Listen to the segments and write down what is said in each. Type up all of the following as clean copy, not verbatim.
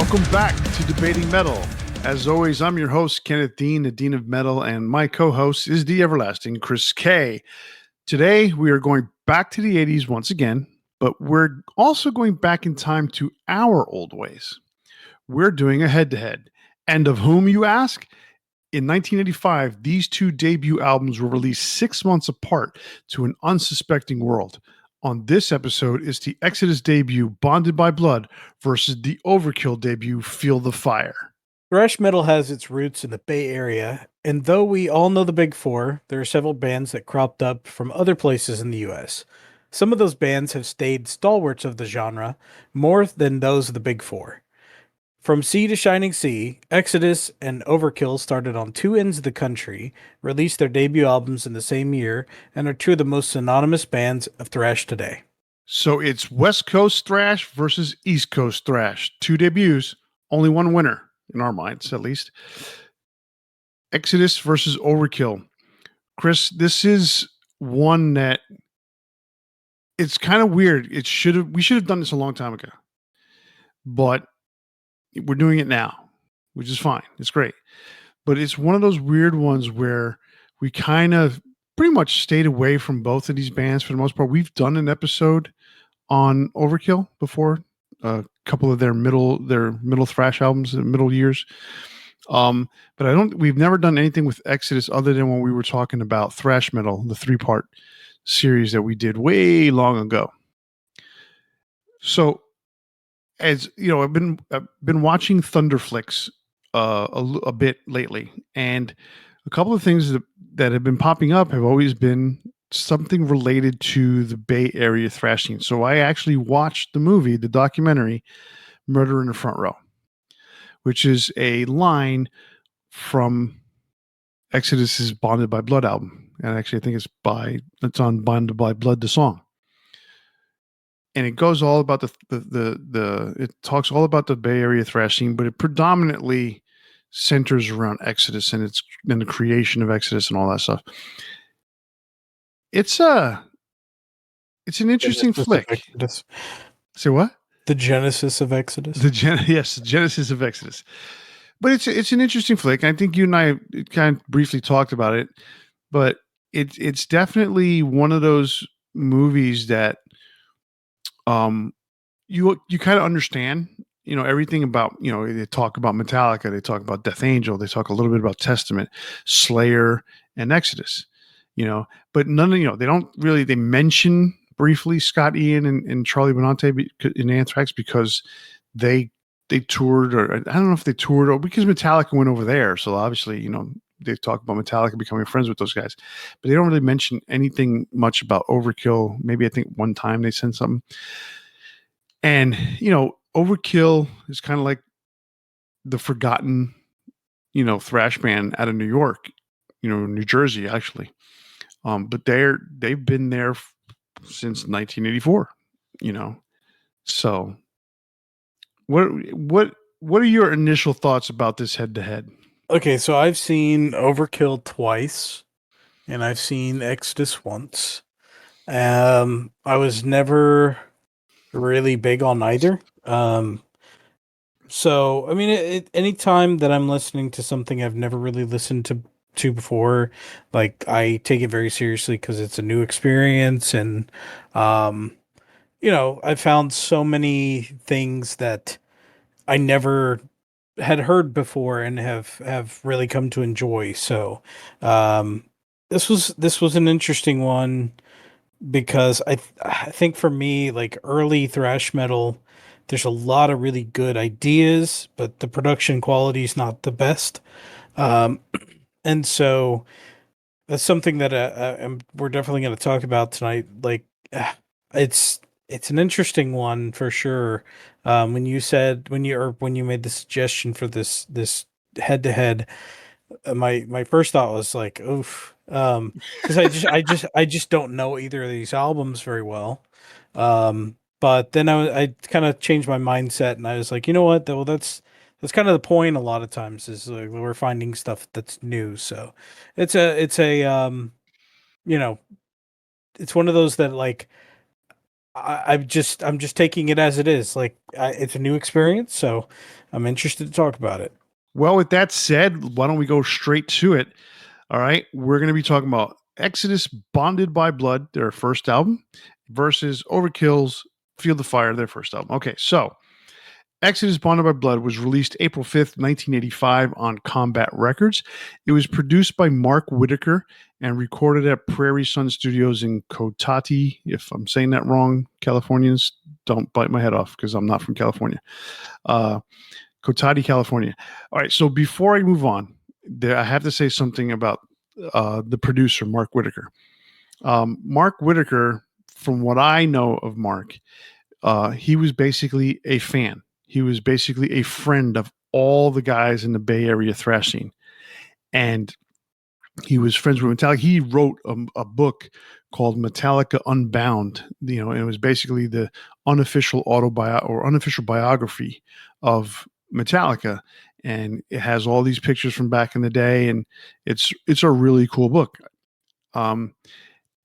Welcome back to Debating Metal. As always, I'm your host, Kenneth Dean, the Dean of Metal, and my co-host is the everlasting Chris K. Today, we are going back to the 80s once again, but we're also going back in time to our old ways. We're doing a head-to-head. And of whom, you ask? In 1985, these two debut albums were released 6 months apart to an unsuspecting world. On this episode is the Exodus debut, Bonded by Blood, versus the Overkill debut, Feel the Fire. Thrash metal has its roots in the Bay Area, and though we all know the Big Four, there are several bands that cropped up from other places in the US. Some of those bands have stayed stalwarts of the genre more than those of the Big Four. From sea to shining sea, Exodus and Overkill started on two ends of the country, released their debut albums in the same year, and are two of the most synonymous bands of thrash today. So it's West Coast thrash versus East Coast thrash. Two debuts, only one winner, in our minds at least. Exodus versus Overkill. Chris, this is one that it's kind of weird. We should have done this a long time ago. But we're doing it now, which is fine. It's great. But it's one of those weird ones where we kind of pretty much stayed away from both of these bands for the most part. We've done an episode on Overkill before, a couple of their middle thrash albums in the middle years. But we've never done anything with Exodus other than when we were talking about thrash metal, the 3-part series that we did way long ago. So, as you know, I've been watching Thunderflicks a bit lately, and a couple of things that have been popping up have always been something related to the Bay Area thrash scene. So I actually watched the documentary Murder in the Front Row, which is a line from Exodus's Bonded by Blood album. And actually, I think it's on Bonded by Blood, the song. And it goes all about it talks all about the Bay Area thrash scene, but it predominantly centers around Exodus and the creation of Exodus and all that stuff. It's an interesting flick. Say what? The genesis of Exodus. Yes, the genesis of Exodus. But it's an interesting flick. I think you and I kind of briefly talked about it, but it's definitely one of those movies that you kind of understand, everything about, they talk about Metallica, they talk about Death Angel, they talk a little bit about Testament, Slayer, and Exodus, but none of, they mention briefly Scott Ian and Charlie Benante in Anthrax because they toured, or I don't know if they toured or because Metallica went over there. So obviously, they talk about Metallica becoming friends with those guys, but they don't really mention anything much about Overkill. Maybe I think one time they sent something. And, Overkill is kind of like the forgotten, thrash band out of New York, New Jersey, actually. But they've been there since 1984, So what are your initial thoughts about this head to head? Okay, so I've seen Overkill twice, and I've seen Exodus once. I was never really big on either. So I mean, anytime that I'm listening to something I've never really listened to before, like I take it very seriously because it's a new experience, and I found so many things that I never had heard before and have really come to enjoy. So this was an interesting one because I think for me, like early thrash metal, there's a lot of really good ideas, but the production quality is not the best. Um, and so that's something that we're definitely going to talk about tonight. Like, it's it's an interesting one for sure. When you made the suggestion for this head to head, my first thought was like, oof, because I just don't know either of these albums very well. But then I kind of changed my mindset and I was like, you know what? Well, that's kind of the point. A lot of times is like we're finding stuff that's new. So it's a you know, it's one of those that like I'm just taking it as it is. Like it's a new experience, so I'm interested to talk about it. Well, with that said, why don't we go straight to it? All right. We're going to be talking about Exodus Bonded by Blood, their first album, versus Overkill's Field of Fire, their first album. Okay. So Exodus Bonded by Blood was released April 5th, 1985 on Combat Records. It was produced by Mark Whitaker and recorded at Prairie Sun Studios in Cotati. If I'm saying that wrong, Californians, don't bite my head off because I'm not from California. Uh, Cotati, California. All right. So before I move on, I have to say something about the producer, Mark Whitaker. Mark Whitaker, from what I know of Mark, he was basically a fan. He was basically a friend of all the guys in the Bay Area thrash scene. And he was friends with Metallica. He wrote a book called Metallica Unbound, and it was basically the unofficial unofficial biography of Metallica. And it has all these pictures from back in the day, and it's a really cool book. Um,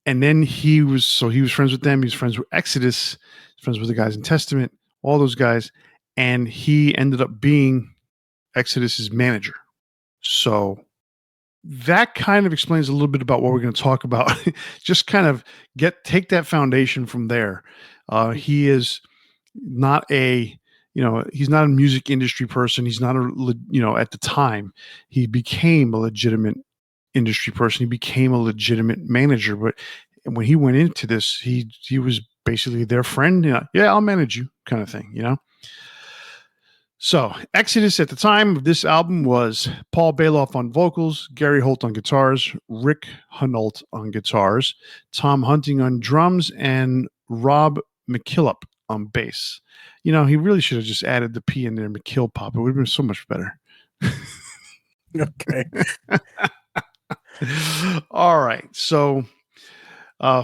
and then he was friends with them. He was friends with Exodus, friends with the guys in Testament, all those guys, and he ended up being Exodus's manager. So that kind of explains a little bit about what we're going to talk about. Just kind of take that foundation from there. He is not he's not a music industry person. He's not at the time he became a legitimate industry person. He became a legitimate manager. But when he went into this, he was basically their friend. Yeah, I'll manage you, kind of thing. So, Exodus at the time of this album was Paul Bailoff on vocals, Gary Holt on guitars, Rick Hunolt on guitars, Tom Hunting on drums, and Rob McKillop on bass. He really should have just added the P in there, McKillpop. It would have been so much better. Okay. All right. So,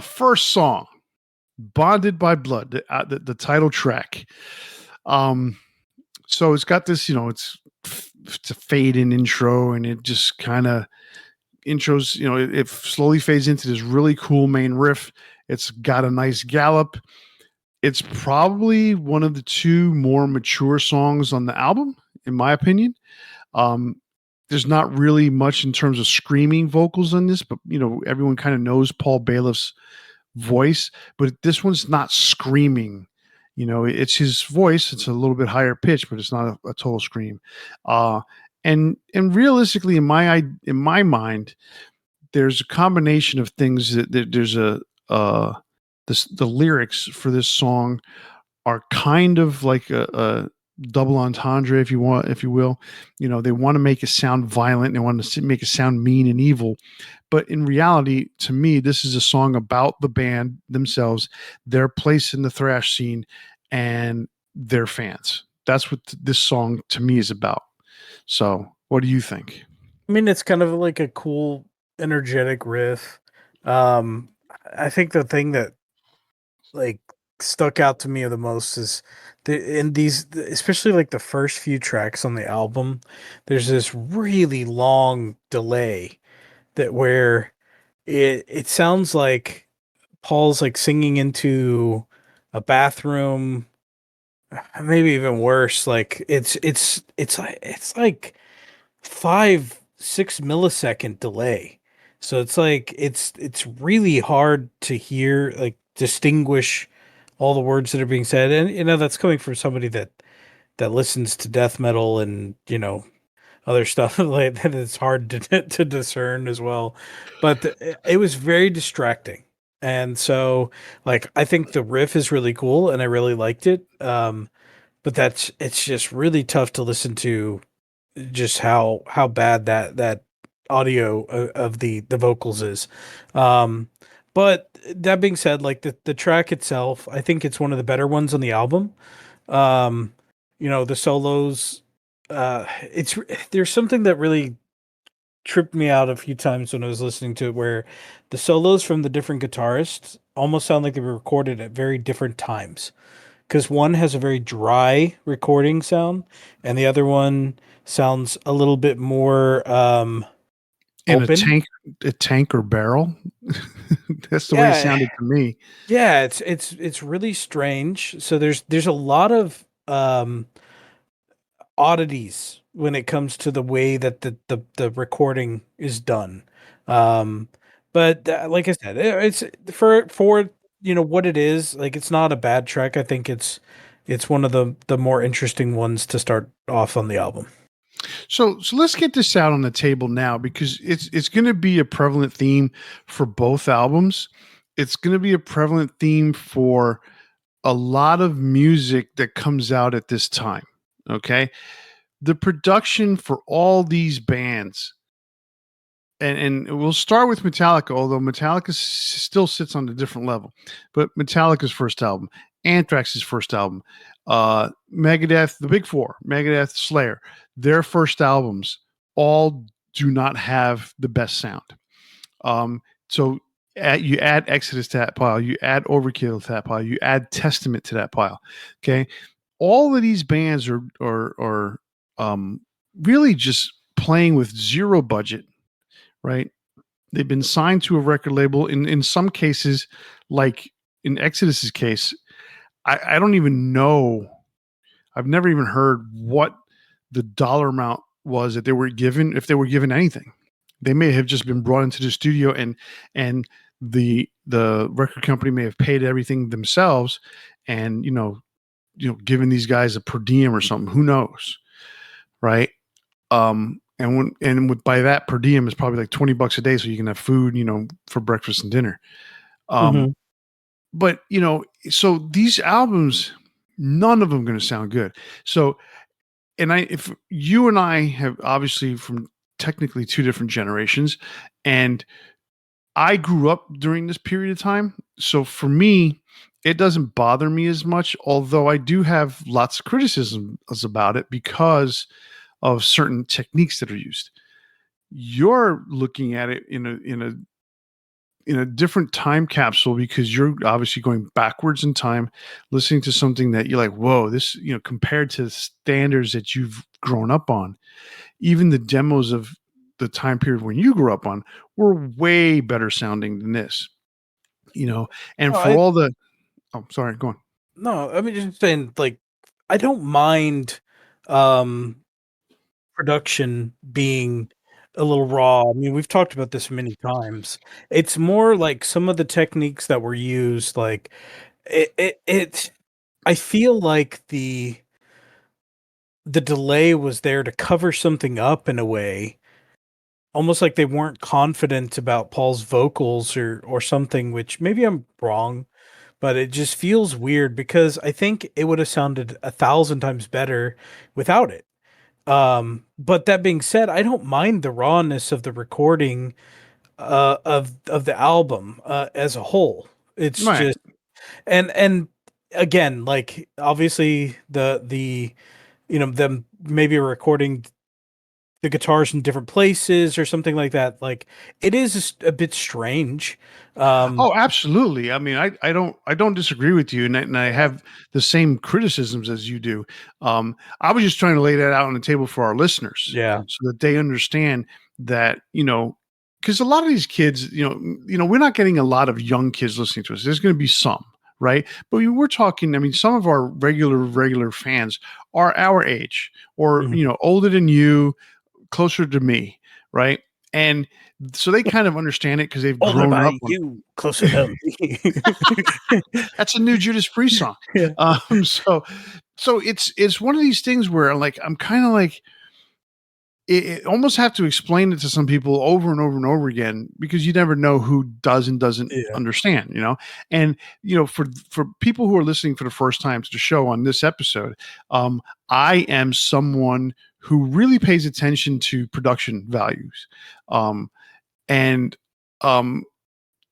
first song, Bonded by Blood, the title track. So it's got this, it's a fade in intro, and it just kind of intros, it slowly fades into this really cool main riff. It's got a nice gallop. It's probably one of the two more mature songs on the album, in my opinion. Um, there's not really much in terms of screaming vocals on this, but everyone kind of knows Paul Bailiff's voice, but this one's not screaming. It's his voice. It's a little bit higher pitch, but it's not a total scream. And realistically, in my mind, there's a combination of things that there's the lyrics for this song are kind of like a double entendre, if you will. They want to make it sound violent. They want to make it sound mean and evil. But in reality, to me, this is a song about the band themselves, their place in the thrash scene, and their fans. That's what this song to me is about. So, what do you think? I mean, it's kind of like a cool, energetic riff. Um, I think the thing that like stuck out to me the most is in these, especially like the first few tracks on the album, there's this really long delay that where it sounds like Paul's like singing into a bathroom, maybe even worse. Like it's like 5-6 millisecond delay. So it's like it's really hard to hear, like distinguish all the words that are being said. And that's coming from somebody that listens to death metal and other stuff like that. It's hard to discern as well. But it was very distracting. And so like I think the riff is really cool and I really liked it. But it's just really tough to listen to, just how bad that audio of the vocals is. Um, but that being said, like the track itself, I think it's one of the better ones on the album. Um, the solos, it's there's something that really tripped me out a few times when I was listening to it, where the solos from the different guitarists almost sound like they were recorded at very different times, because one has a very dry recording sound and the other one sounds a little bit more In open. a tank or barrel? That's the way it Yeah, sounded to me. yeah, it's really strange. So there's a lot of oddities when it comes to the way that the recording is done. Um, but like I said, it's for what it is. Like it's not a bad track. I think it's one of the more interesting ones to start off on the album. So let's get this out on the table now because it's going to be a prevalent theme for both albums. It's going to be a prevalent theme for a lot of music that comes out at this time. Okay, the production for all these bands, and we'll start with Metallica, although Metallica still sits on a different level. But Metallica's first album, Anthrax's first album, Megadeth, the Big Four, Megadeth, Slayer, their first albums all do not have the best sound. So you add Exodus to that pile, you add Overkill to that pile, you add Testament to that pile. Okay, all of these bands are really just playing with zero budget, right? They've been signed to a record label. In some cases, like in Exodus's case, I don't even know. I've never even heard what the dollar amount was that they were given, if they were given anything. They may have just been brought into the studio and the record company may have paid everything themselves and given these guys a per diem or something. Who knows, right? By that per diem is probably like $20 a day, so you can have food, for breakfast and dinner. Um, Hmm. but so these albums, none of them going to sound good. So, if you and I have obviously from technically two different generations, and I grew up during this period of time, so for me, it doesn't bother me as much. Although I do have lots of criticisms about it because of certain techniques that are used. You're looking at it in a different time capsule because you're obviously going backwards in time, listening to something that you're like, whoa, this, compared to standards that you've grown up on, even the demos of the time period when you grew up on were way better sounding than this, and No, for all the, oh, sorry, go on. no, I mean just saying like I don't mind um production being a little raw. I mean, we've talked about this many times. It's more like some of the techniques that were used, like it I feel like the delay was there to cover something up in a way, almost like they weren't confident about Paul's vocals or something, which maybe I'm wrong, but it just feels weird because I think it would have sounded 1,000 times better without it. But that being said, I don't mind the rawness of the recording of the album as a whole. It's Right. just and again, like obviously the them maybe recording the guitars in different places or something like that. Like it is just a bit strange. Um, Oh, absolutely. I mean, I don't disagree with you, and I yeah, have the same criticisms as you do. I was just trying to lay that out on the table for our listeners yeah. so that they understand that because a lot of these kids, we're not getting a lot of young kids listening to us. There's going to be some, right? But we're talking. I mean, some of our regular fans are our age or Mhm. older than you, closer to me, right? And so they kind of understand it because they've Older grown by up on. you, closer to me. That's a new Judas Priest song. Yeah. So it's one of these things where like I'm kind of like it almost have to explain it to some people over and over and over again because you never know who does and doesn't Yeah. understand, and for people who are listening for the first time to the show on this episode, um, I am someone who really pays attention to production values, um, and um,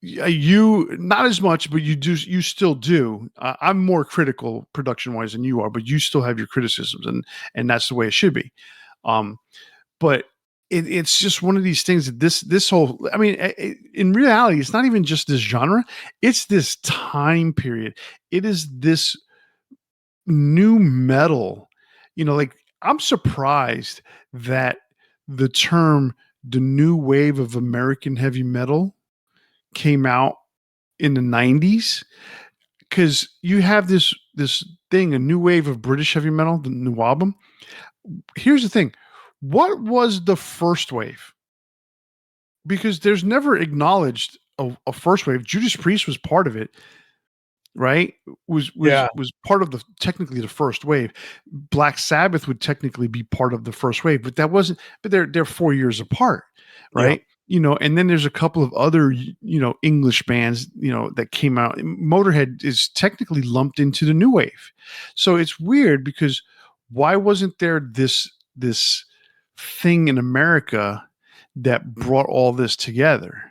you not as much, but you still do. I'm more critical production wise than you are, but you still have your criticisms, and that's the way it should be. Um, but it's just one of these things that this whole, I mean, in reality, it's not even just this genre, it's this time period. It is this new metal, like I'm surprised that the term the new wave of American heavy metal came out in the 90s, because you have this thing, a new wave of British heavy metal, the new album. Here's the thing. What was the first wave? Because there's never acknowledged a first wave. Judas Priest was part of it, right? Yeah. Was part of the technically the first wave. Black Sabbath would technically be part of the first wave, but that wasn't. But they're 4 years apart, Yeah. right? And then there's a couple of other English bands that came out. Motorhead is technically lumped into the new wave, so it's weird because why wasn't there this thing in America that brought all this together?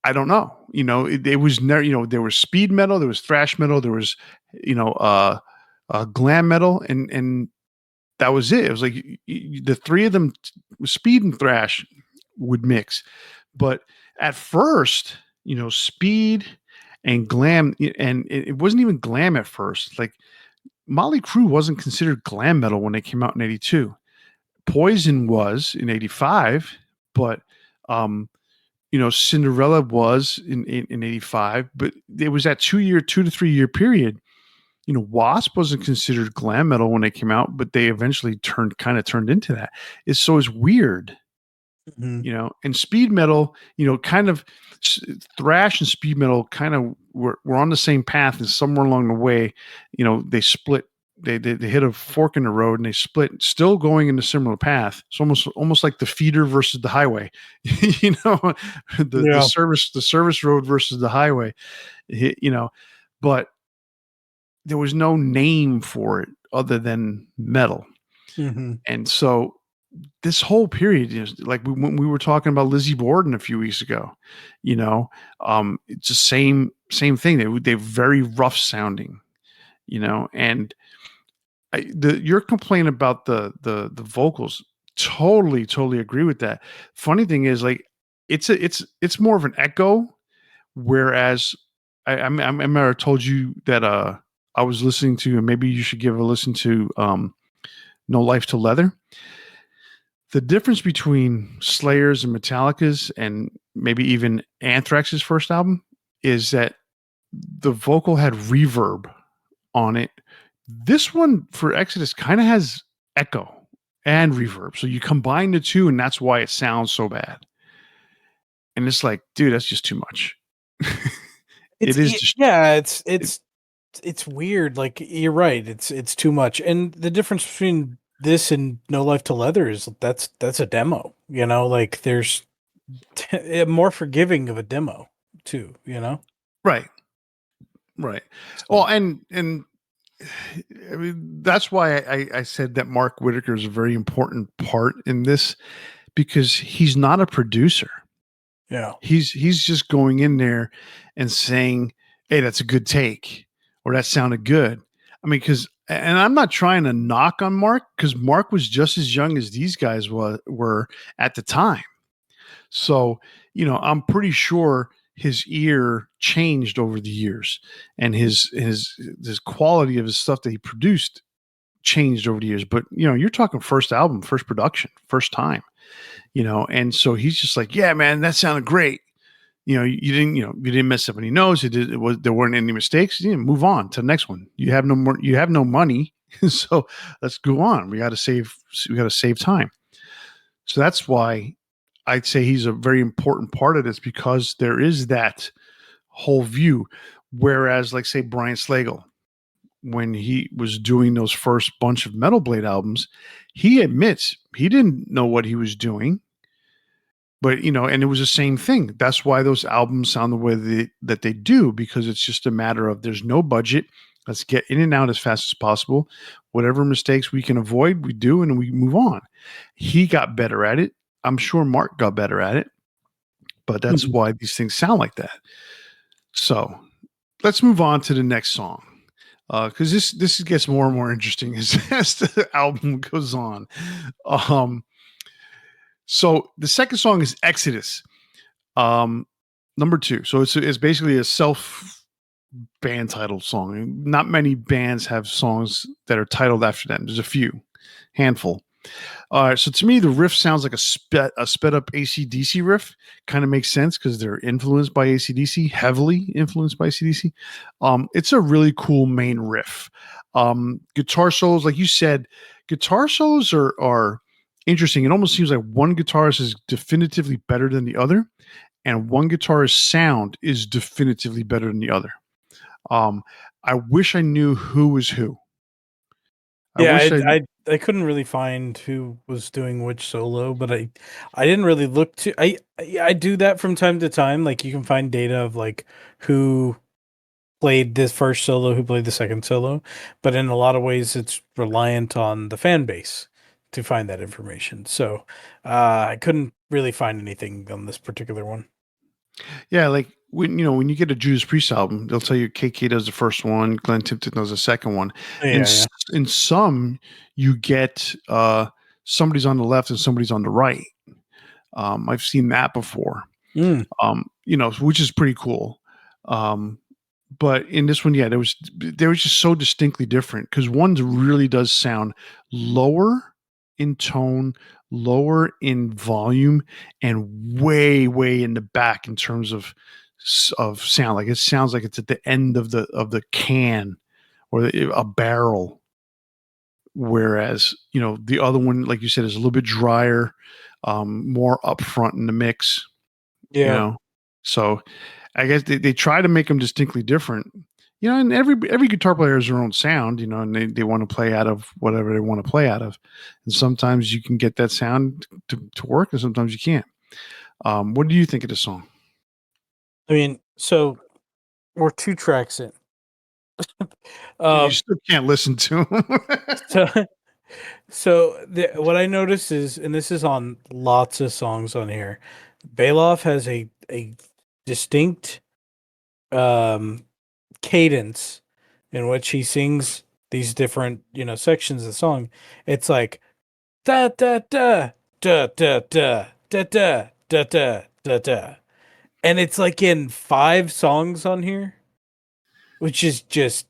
I don't know. It was never. There was speed metal, there was thrash metal, there was you know uh, glam metal, and that was it. It was like the three of them, speed and thrash, would mix. But at first, speed and glam, and it wasn't even glam at first. Like Motley Crue wasn't considered glam metal when they came out in '82. Poison was in '85, but Cinderella was in '85, but it was that 2 to 3 year period. Wasp wasn't considered glam metal when they came out, but they eventually turned into that. It's weird, Mhm. and speed metal, kind of thrash and speed metal kind of were on the same path, and somewhere along the way, they split. They hit a fork in the road and they split, still going in a similar path. It's almost like the feeder versus the highway, the Yeah. service road versus the highway, but there was no name for it other than metal. Mhm. And so this whole period is like when we were talking about Lizzie Borden a few weeks ago, it's the same thing. They're very rough sounding, and your complaint about the vocals, totally agree with that. Funny thing is, like, it's more of an echo, whereas I remember I told you that I was listening to, and maybe you should give a listen to No Life to Leather. The difference between Slayer's and Metallica's, and maybe even Anthrax's first album, is that the vocal had reverb on it. This one for Exodus kind of has echo and reverb. So you combine the two, and that's why it sounds so bad. And it's like, dude, that's just too much. It is just Yeah, it, it's weird. Like you're right. It's too much. And the difference between this and No Life to Leather is that's a demo. Like there's more forgiving of a demo too. right, right. Well, So and I mean that's why I said that Mark Whitaker is a very important part in this, because he's not a producer. yeah. He's just going in there and saying, "Hey, that's a good take," or "That sounded good." I mean, and I'm not trying to knock on Mark, because Mark was just as young as these guys were at the time. So, I'm pretty sure his ear changed over the years, and his quality of his stuff that he produced changed over the years. But you're talking first album, first production, first time. And so he's just like, "Yeah, man, that sounded great." You didn't mess up any notes. There weren't any mistakes. Move on to the next one. You have no more. You have no money, so let's go on. We got to save. We got to save time. So that's why I'd say he's a very important part of this, because there is that whole view. Whereas, like, say, Brian Slagle, when he was doing those first bunch of Metal Blade albums, he admits he didn't know what he was doing. But and it was the same thing. That's why those albums sound the way that they do, because it's just a matter of there's no budget. Let's get in and out as fast as possible. Whatever mistakes we can avoid, we do, and we move on. He got better at it. I'm sure Mark got better at it, but that's Mhm. why these things sound like that. So let's move on to the next song, because this gets more and more interesting as the album goes on. Um, so the second song is Exodus. Number two. So it's basically a self band title song. Not many bands have songs that are titled after them. There's a few, handful. All right, so to me, the riff sounds like a sped up AC/DC riff. Kind of makes sense because they're influenced by AC/DC, heavily influenced by AC/DC. It's a really cool main riff. Guitar solos, like you said, guitar solos are interesting. It almost seems like one guitarist is definitively better than the other, and one guitarist's sound is definitively better than the other. Um, I wish I knew who was who. I Yeah, wish I I couldn't really find who was doing which solo, but I didn't really look to I do that from time to time. Like you can find data of like who played this first solo, who played the second solo, but in a lot of ways it's reliant on the fan base to find that information. So I couldn't really find anything on this particular one. Yeah, like when you get a Judas Priest album, they'll tell you KK does the first one, Glenn Tipton does the second one. In Yeah, yeah. in some, you get somebody's on the left and somebody's on the right. I've seen that before. Mm, Which is pretty cool. Um, but in this one, yeah, there was just so distinctly different because one really does sound lower in tone, lower in volume, and way, way in the back in terms of sound. Like it sounds like it's at the end of the can or a barrel. Whereas the other one, like you said, is a little bit drier, more upfront in the mix. You yeah. know, so I guess they try to make them distinctly different. And every guitar player has their own sound, and they want to play out of whatever they want to play out of. And sometimes you can get that sound to work, and sometimes you can't. What do you think of the song? I mean, so we're two tracks in. You Um, still can't listen to them. so what I noticed is, and this is on lots of songs on here, Bailoff has a distinct um cadence in which he sings these different, sections of the song. It's like da da da da da da da da da da da da. And it's like in 5 songs on here, which is just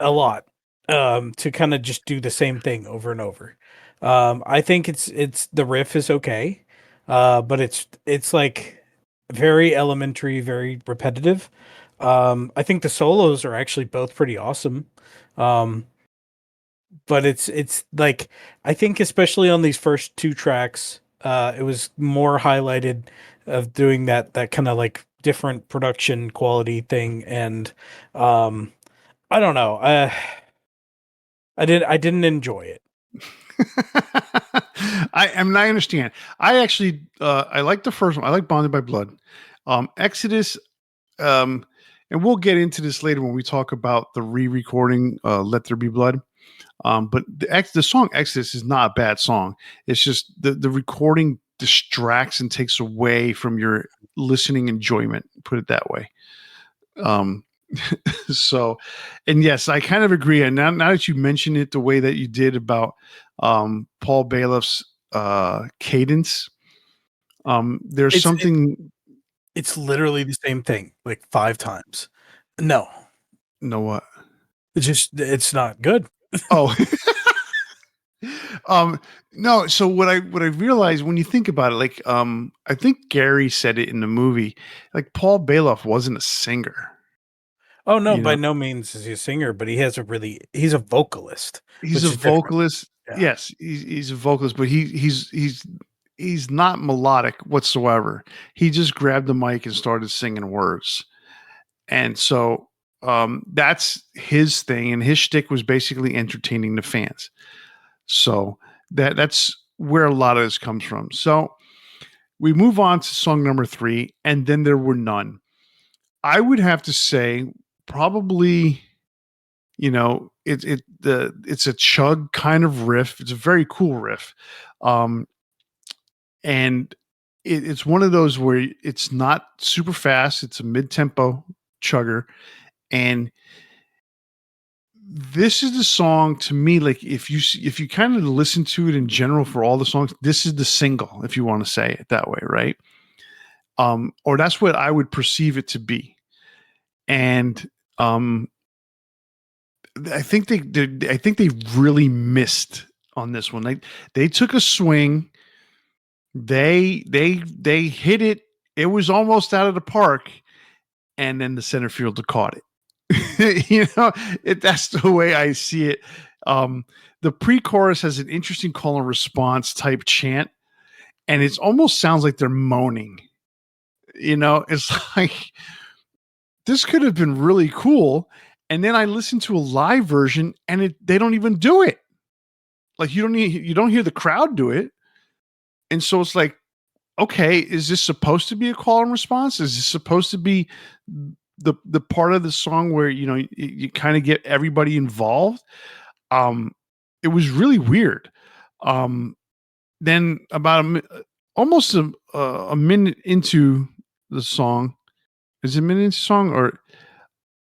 a lot to kind of just do the same thing over and over. I think it's the riff is okay, but it's like very elementary, very repetitive. I think the solos are actually both pretty awesome. Um, but it's like I think especially on these first 2 tracks, it was more highlighted of doing that kind of like different production quality thing, and I don't know. I didn't enjoy it. I understand. I actually I like the first one. I like Bonded by Blood. Exodus, um, and we'll get into this later when we talk about the re-recording Let There Be Blood. But the song Exodus is not a bad song. It's just the recording distracts and takes away from your listening enjoyment. Put it that way. Um, so, and yes, I kind of agree. And now that you mention it the way that you did about Paul Bailoff's cadence, there's It's it, something. it's literally the same thing like 5 times. No, Know what? it's not good. Oh, um, no. So what I realized when you think about it, like I think Gary said it in the movie, like Paul Bailoff wasn't a singer. Oh no, You by know, no means is he a singer, but he's a vocalist, he's which a is different. vocalist. Yeah. Yes, he's a vocalist, but he's not melodic whatsoever. He just grabbed the mic and started singing words, and so that's his thing. And his shtick was basically entertaining the fans. So that's where a lot of this comes from. So we move on to song number 3, and then there were none. I would have to say probably it's a chug kind of riff. It's a very cool riff, um, and it's one of those where it's not super fast. It's a mid tempo chugger, and this is the song to me. Like if you kind of listen to it in general for all the songs, this is the single. If you want to say it that way, right? Or that's what I would perceive it to be, and um, I think they really missed on this one. They took a swing. They hit it. It was almost out of the park, and then the center fielder caught it. That's the way I see it. The pre-chorus has an interesting call and response type chant, and it almost sounds like they're moaning. It's like this could have been really cool. And then I listened to a live version, and they don't even do it. Like you don't hear the crowd do it, and so it's like, okay, is this supposed to be a call and response? Is this supposed to be the part of the song where you kind of get everybody involved? Um, it was really weird. Um, then almost a minute into the song, is it a minute into the song or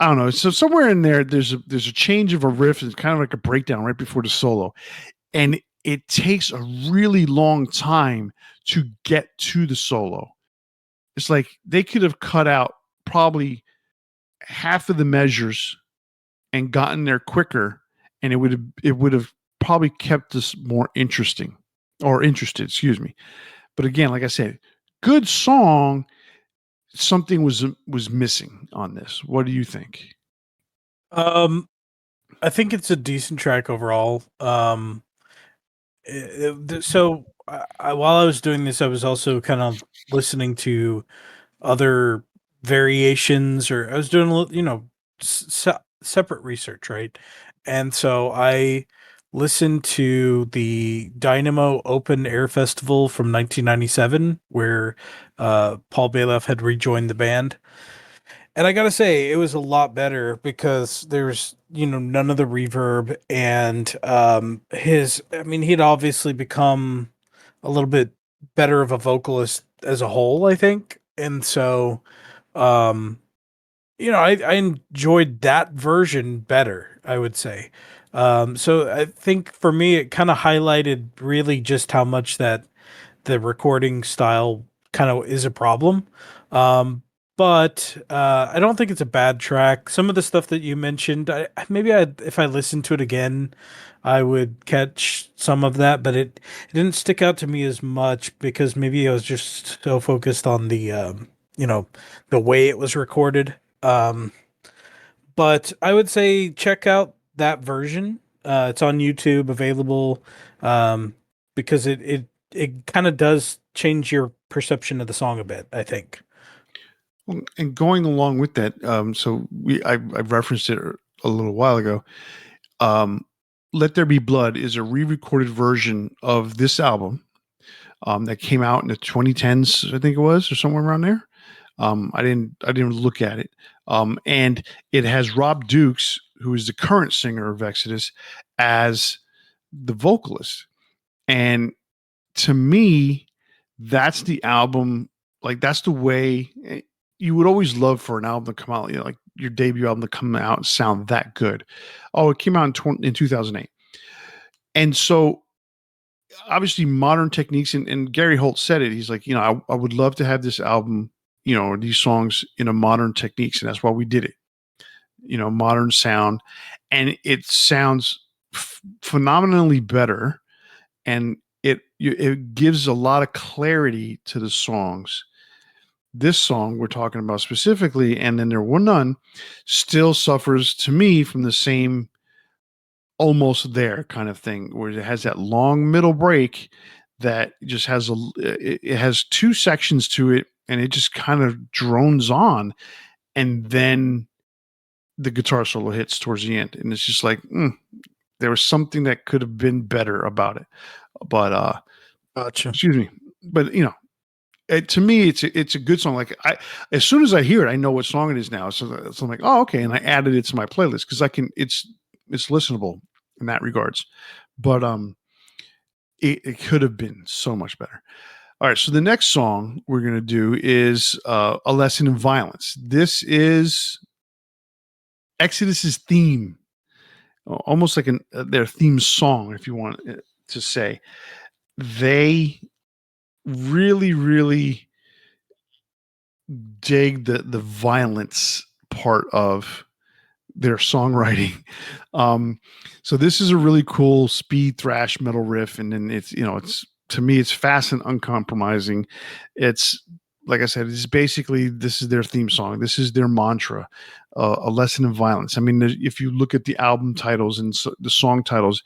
I don't know. So somewhere in there, there's a change of a riff. It's kind of like a breakdown right before the solo, and it takes a really long time to get to the solo. It's like they could have cut out probably half of the measures and gotten there quicker, and it would have probably kept us more interesting or interested. Excuse me. But again, like I said, good song. Something was missing on this. What do you think? Um, I think it's a decent track overall. So while I was doing this, I was also kind of listening to other variations, or I was doing a little, separate research, right? And so I listened to the Dynamo Open Air Festival from 1997, where Paul Baloff had rejoined the band. And I gotta say, it was a lot better because there's, none of the reverb, and I mean, he'd obviously become a little bit better of a vocalist as a whole, I think. And so, um, I enjoyed that version better, I would say. So I think for me, it kind of highlighted really just how much that the recording style kind of is a problem. Um, but I don't think it's a bad track. Some of the stuff that you mentioned, if I listened to it again, I would catch some of that, but it didn't stick out to me as much because maybe I was just so focused on you know, the way it was recorded. But I would say check out that version. It's on YouTube, available, um, because it kind of does change your perception of the song a bit, I think. Well, and going along with that, so I referenced it a little while ago. Um, Let There Be Blood is a re-recorded version of this album that came out in the 2010s, I think it was, or somewhere around there. I didn't look at it, and it has Rob Dukes, who is the current singer of Exodus, as the vocalist. And to me, that's the album. Like that's the way you would always love for an album to come out. Like your debut album to come out and sound that good. Oh, it came out in 2008, and so obviously modern techniques. And Gary Holt said it. He's like, I would love to have this album, or these songs in a modern techniques, and that's why we did it. Modern sound, and it sounds phenomenally better, and it gives a lot of clarity to the songs. This song we're talking about specifically, and then There Were None, still suffers to me from the same almost there kind of thing, where it has that long middle break that just it has two sections to it, and it just kind of drones on, and then the guitar solo hits towards the end, and it's just like there was something that could have been better about it. But Gotcha. excuse me, but to me, it's a good song. Like as soon as I hear it, I know what song it is now. So I'm like, oh, okay, and I added it to my playlist because it's listenable in that regards. But it could have been so much better. All right, so the next song we're gonna do is "A Lesson in Violence." This is Exodus's theme, almost like their theme song, if you want to say. They really, really dig the violence part of their songwriting. Um, so this is a really cool speed thrash metal riff, and then it's to me it's fast and uncompromising. It's like I said, it's basically this is their theme song. This is their mantra, a lesson in violence. I mean, if you look at the album titles and the song titles,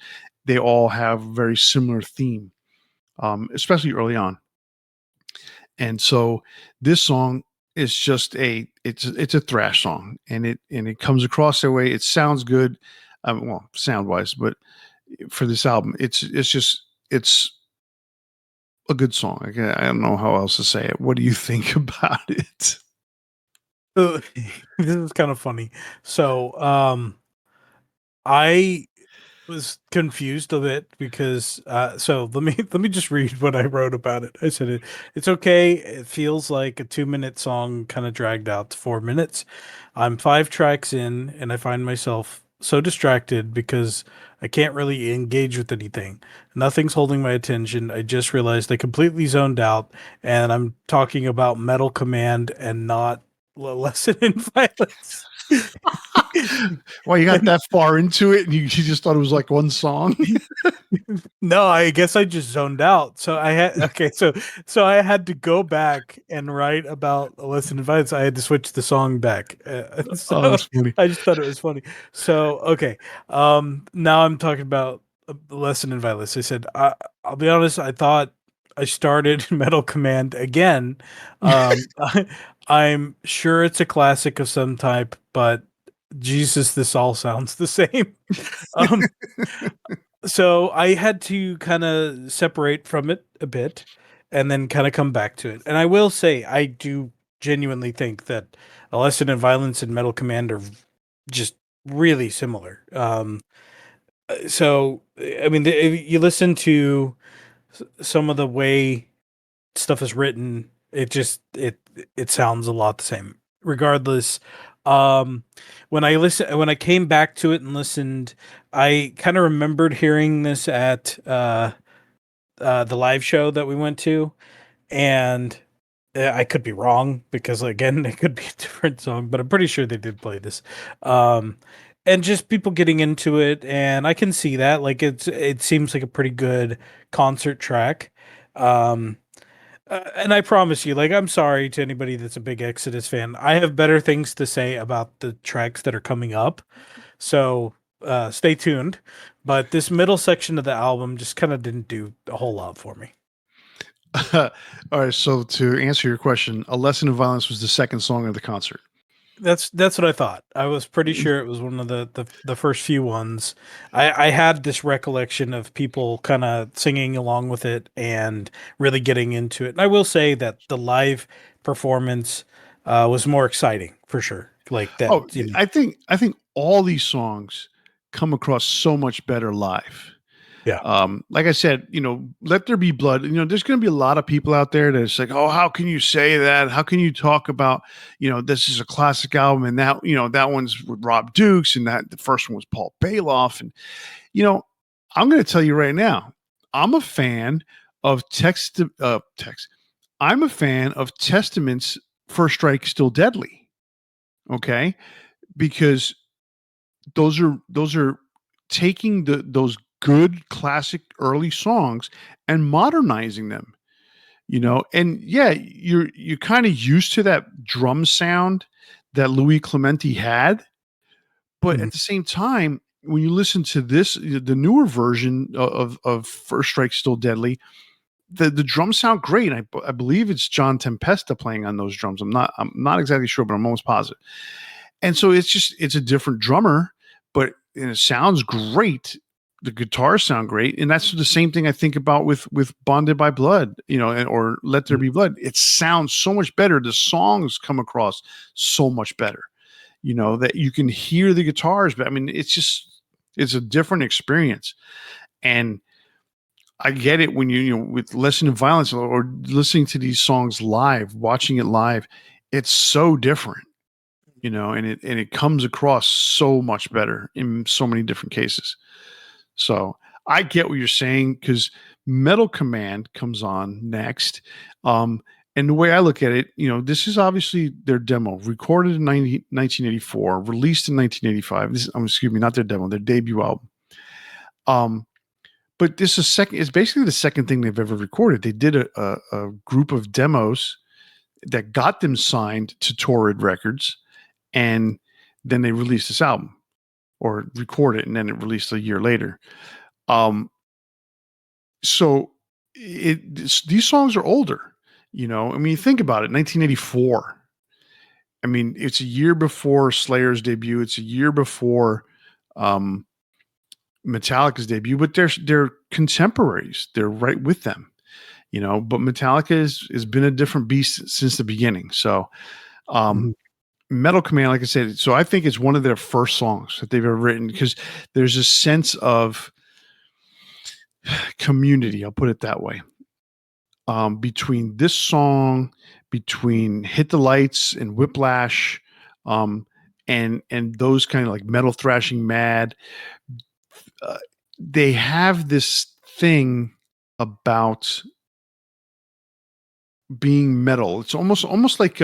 they all have very similar theme, especially early on. And so this song is just it's a thrash song, and it comes across that way. It sounds good, well, sound wise, but for this album, it's a good song. I don't know how else to say it. What do you think about it? So, this is kind of funny. So, I was confused a bit because so let me just read what I wrote about it. I said it's okay. It feels like a 2-minute song kind of dragged out to 4 minutes. I'm 5 tracks in and I find myself so distracted because I can't really engage with anything. Nothing's holding my attention. I just realized I completely zoned out and I'm talking about Metal Command and not Lesson in Violence. Well, you got that far into it, and you just thought it was like one song. No, I guess I just zoned out. So I had okay, so I had to go back and write about a lesson in violence. I had to switch the song back. So Oh, that's funny. I just thought it was funny. So okay, now I'm talking about a lesson in violence. I said I'll be honest. I thought I started Metal Command again. I'm sure it's a classic of some type, but Jesus, this all sounds the same. Um, so I had to kind of separate from it a bit and then kind of come back to it. And I will say, I do genuinely think that A Lesson in Violence and Metal Command are just really similar. So, I mean, if you listen to some of the way stuff is written, it sounds a lot the same. Regardless, um, when I came back to it and listened, I kind of remembered hearing this at the live show that we went to, and I could be wrong because again, it could be a different song, but I'm pretty sure they did play this. Um, and just people getting into it, and I can see that. Like it seems like a pretty good concert track. Um, and I promise you, like, I'm sorry to anybody that's a big Exodus fan. I have better things to say about the tracks that are coming up. So stay tuned. But this middle section of the album just kind of didn't do a whole lot for me. All right. So to answer your question, "A Lesson in Violence" was the second song of the concert. That's what I thought. I was pretty sure it was one of the first few ones. I had this recollection of people kind of singing along with it and really getting into it. And I will say that the live performance was more exciting for sure. Like that, Oh, you know. I think all these songs come across so much better live. Yeah. Like I said, Let There Be Blood. There's going to be a lot of people out there that's like, oh, how can you say that? How can you talk about, this is a classic album, and that one's with Rob Dukes, and that the first one was Paul Bailoff, and you know, I'm going to tell you right now, I'm a fan of text. I'm a fan of Testament's First Strike Still Deadly. Okay, because those are taking those good classic early songs and modernizing them, and yeah, you're kind of used to that drum sound that Louis Clementi had, but Mhm. at the same time, when you listen to the newer version of First Strike Still Deadly, the drums sound great. I believe it's John Tempesta playing on those drums. I'm not exactly sure, but I'm almost positive. And so it's a different drummer, but and it sounds great. The guitars sound great, and that's the same thing I think about with Bonded by Blood, or Let There Mhm. Be Blood. It sounds so much better. The songs come across so much better. That you can hear the guitars, but I mean, it's a different experience. And I get it when with Lesson in Violence or listening to these songs live, watching it live, it's so different, and it comes across so much better in so many different cases. So I get what you're saying because Metal Command comes on next, um, And the way I look at it, this is obviously their demo, recorded in 1984, released in 1985. Excuse me, not their demo, their debut album. But this is second. It's basically the second thing they've ever recorded. They did a group of demos that got them signed to Torrid Records, and then they released this album, or recorded it, and then it released a year later. So these songs are older. I mean, think about it. 1984. I mean, it's a year before Slayer's debut. It's a year before Metallica's debut, but they're contemporaries. They're right with them, But Metallica has been a different beast since the beginning. So, Metal Command, like I said, so I think it's one of their first songs that they've ever written, because there's a sense of community. I'll put it that way. Between this song, between Hit the Lights and Whiplash, and those kind of like metal thrashing mad, they have this thing about being metal. It's almost like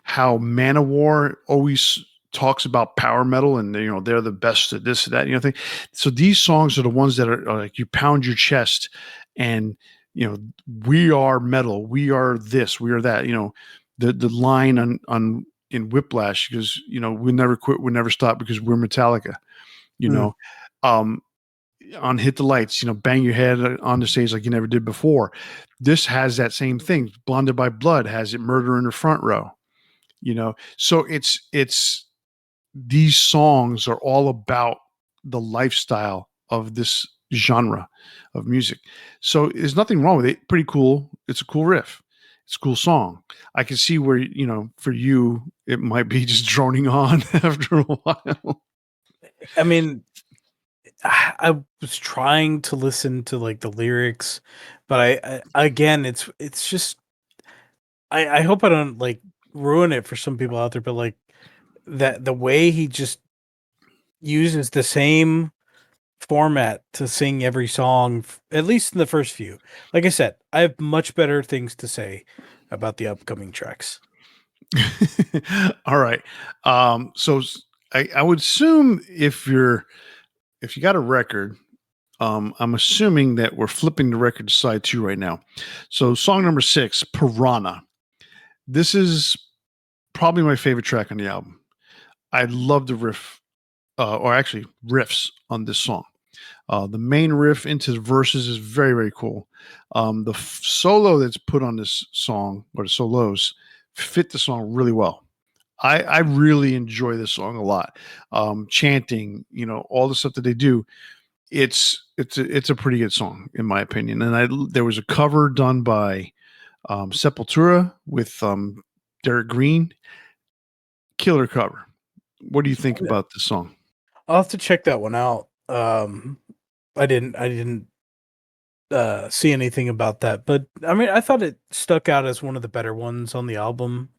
how Manowar always talks about power metal, and they're the best at this, that, thing. So these songs are the ones that are like, you pound your chest, and we are metal, we are this, we are that. The line on in Whiplash, because we never quit, we never stop, because we're Metallica. On Hit the Lights, bang your head on the stage like you never did before. This has that same thing. Blinded by Blood has it, Murder in the Front Row. So it's these songs are all about the lifestyle of this genre of music. So there's nothing wrong with it. Pretty cool. It's a cool riff. It's a cool song. I can see where, for you, it might be just droning on after a while. I mean, I was trying to listen to like the lyrics, but I again, it's just, I hope I don't like ruin it for some people out there, but like that the way he just uses the same format to sing every song, at least in the first few. Like I said, I have much better things to say about the upcoming tracks. All right. So I would assume if you got a record, I'm assuming that we're flipping the record to side 2 right now. So song number 6, Piranha. This is probably my favorite track on the album. I love the riff, or actually riffs on this song. The main riff into the verses is very, very cool. The solo that's put on this song, or the solos, fit the song really well. I really enjoy this song a lot. Chanting, all the stuff that they do. It's a pretty good song in my opinion. And there was a cover done by Sepultura with Derek Green. Killer cover. What do you think about this song? I'll have to check that one out. I didn't see anything about that, but I mean, I thought it stuck out as one of the better ones on the album.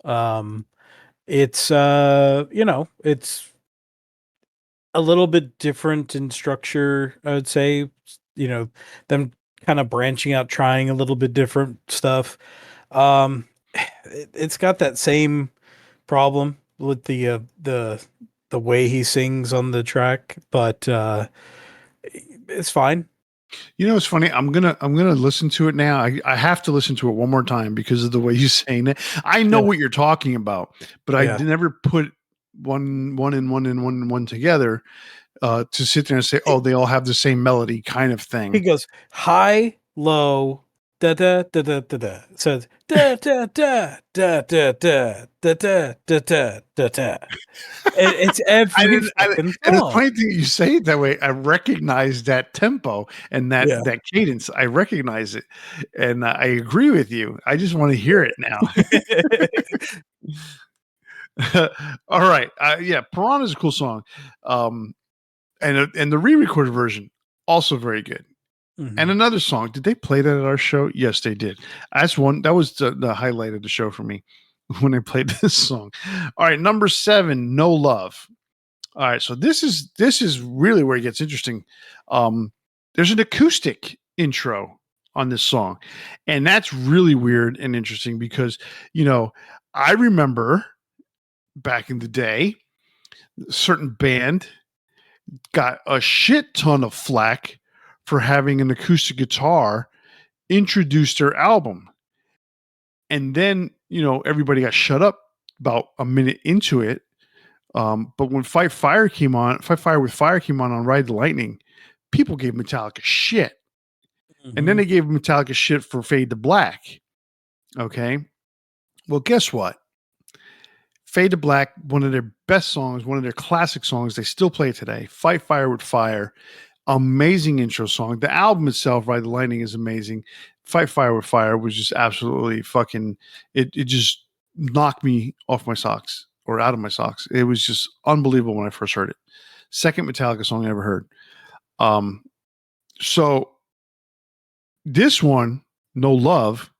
It's it's a little bit different in structure, I would say. Them kind of branching out, trying a little bit different stuff. It's got that same problem with the way he sings on the track, but it's fine. It's funny. I'm gonna listen to it now. I have to listen to it one more time because of the way you're saying it. I know what you're talking about, but I never put one together to sit there and say, oh, they all have the same melody kind of thing. He goes high, low, da da da da da da. It says da da da da da da da da da da da. It's every fucking and the song. funny thing, you say it that way, I recognize that tempo and that cadence. I recognize it, and I agree with you. I just want to hear it now. All right, Piranha is a cool song, and the re-recorded version also very good. Mm-hmm. And another song, did they play that at our show? Yes, they did. That was the highlight of the show for me when they played this song. All right, number 7, No Love. All right, so this is really where it gets interesting. There's an acoustic intro on this song. And that's really weird and interesting because, you know, I remember back in the day, a certain band got a shit ton of flack for having an acoustic guitar introduce their album. And then, you know, everybody got shut up about a minute into it. But when Fight Fire with Fire came on Ride the Lightning, people gave Metallica shit. And then Hmm. they gave Metallica shit for Fade to Black. Okay. Well, guess what? Fade to Black, one of their best songs, one of their classic songs. They still play it today. Fight Fire with Fire. Amazing intro song. The album itself, Ride the Lightning, is amazing. Fight Fire with Fire was just absolutely fucking, it just knocked me off my socks or out of my socks. It was just unbelievable when I first heard it. Second Metallica song I ever heard. Um, so this one, No Love,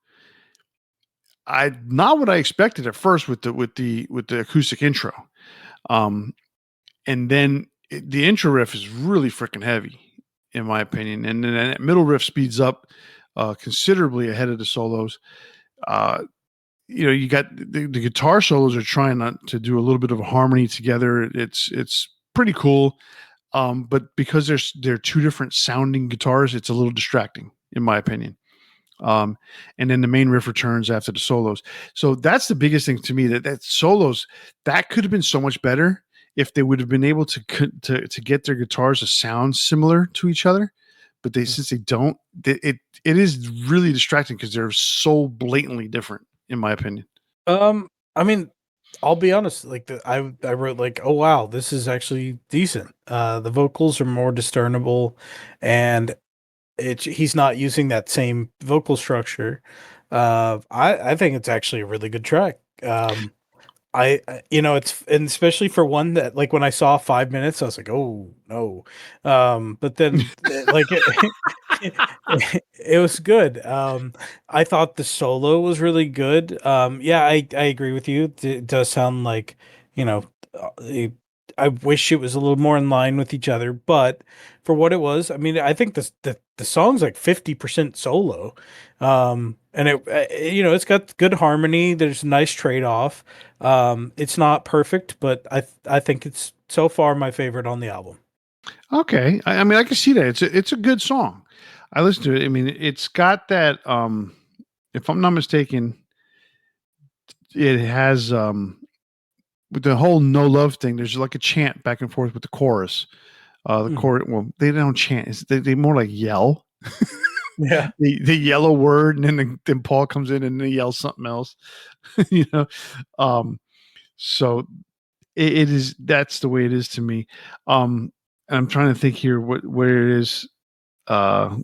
I not what I expected at first with the acoustic intro. Um, and then the intro riff is really freaking heavy, in my opinion. And then that middle riff speeds up considerably ahead of the solos. Uh, you know, you got the guitar solos are trying not to do a little bit of a harmony together. It's pretty cool. But because they're two different sounding guitars, it's a little distracting, in my opinion. Um, and then the main riff returns after the solos. So that's the biggest thing to me, that solos that could have been so much better if they would have been able to get their guitars to sound similar to each other. But they since they don't, it is really distracting because they're so blatantly different, in my opinion. I mean, I'll be honest, like I wrote like, oh wow, this is actually decent. The vocals are more discernible, and he's not using that same vocal structure. I think it's actually a really good track. You know, it's, and especially for one that, like, when I saw 5 minutes, I was like, oh no. But then it was good. I thought the solo was really good. Yeah, I agree with you. It does sound like, you know, it, I wish it was a little more in line with each other, but for what it was, I mean, I think the song's like 50% solo. And you know, it's got good harmony. There's a nice trade-off. It's not perfect, but I think it's so far my favorite on the album. Okay, I mean I can see that it's a good song. I listened to it. I mean it's got that. If I'm not mistaken, it has with the whole no love thing. There's like a chant back and forth with the chorus. The Mhm. chorus. Well, they don't chant. They more like yell. Yeah. The yellow word, and then Paul comes in and they yell something else. you know, um, so it is. That's the way it is to me. And I'm trying to think here where it is. Uh,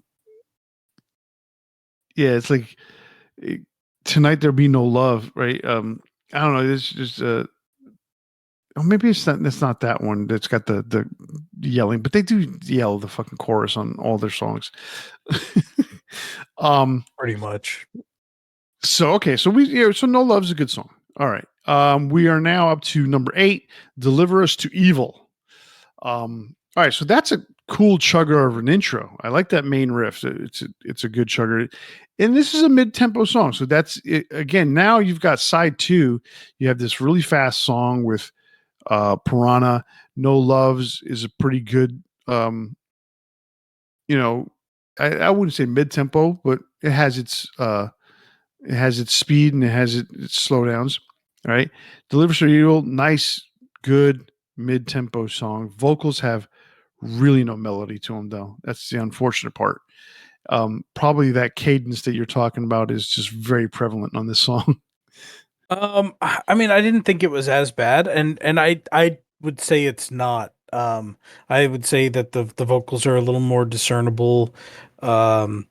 yeah, it's like eh, tonight there'll be no love, right? I don't know. It's just oh, maybe it's not. That's not that one. That's got the yelling, but they do yell the fucking chorus on all their songs. um. Pretty much. So okay. So So no love's a good song. All right. We are now up to number 8. Deliver Us to Evil. All right. So that's a cool chugger of an intro. I like that main riff. It's a good chugger. And this is a mid-tempo song. So that's it. Again, now you've got side 2. You have this really fast song with Piranha. No Loves is a pretty good you know, I wouldn't say mid-tempo, but it has its speed and it has its slowdowns. All right. Deliver Us to Evil, nice, good mid-tempo song. Vocals have really no melody to them though. That's the unfortunate part. Probably that cadence that you're talking about is just very prevalent on this song. I mean, I didn't think it was as bad, and I would say it's not. I would say that the vocals are a little more discernible. Um,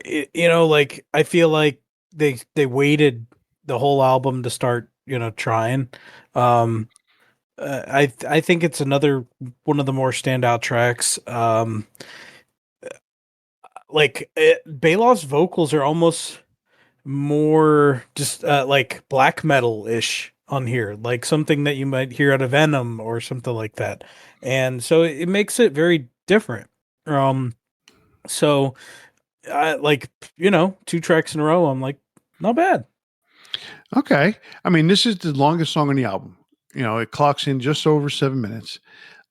you know, like, I feel like they waited the whole album to start, you know, trying. Um, I think it's another one of the more standout tracks. Belov's vocals are almost more just like black metal ish on here, like something that you might hear out of Venom or something like that. And so it makes it very different. Um, so like, 2 tracks in a row. I'm like, not bad. Okay. I mean, this is the longest song on the album. It clocks in just over 7 minutes.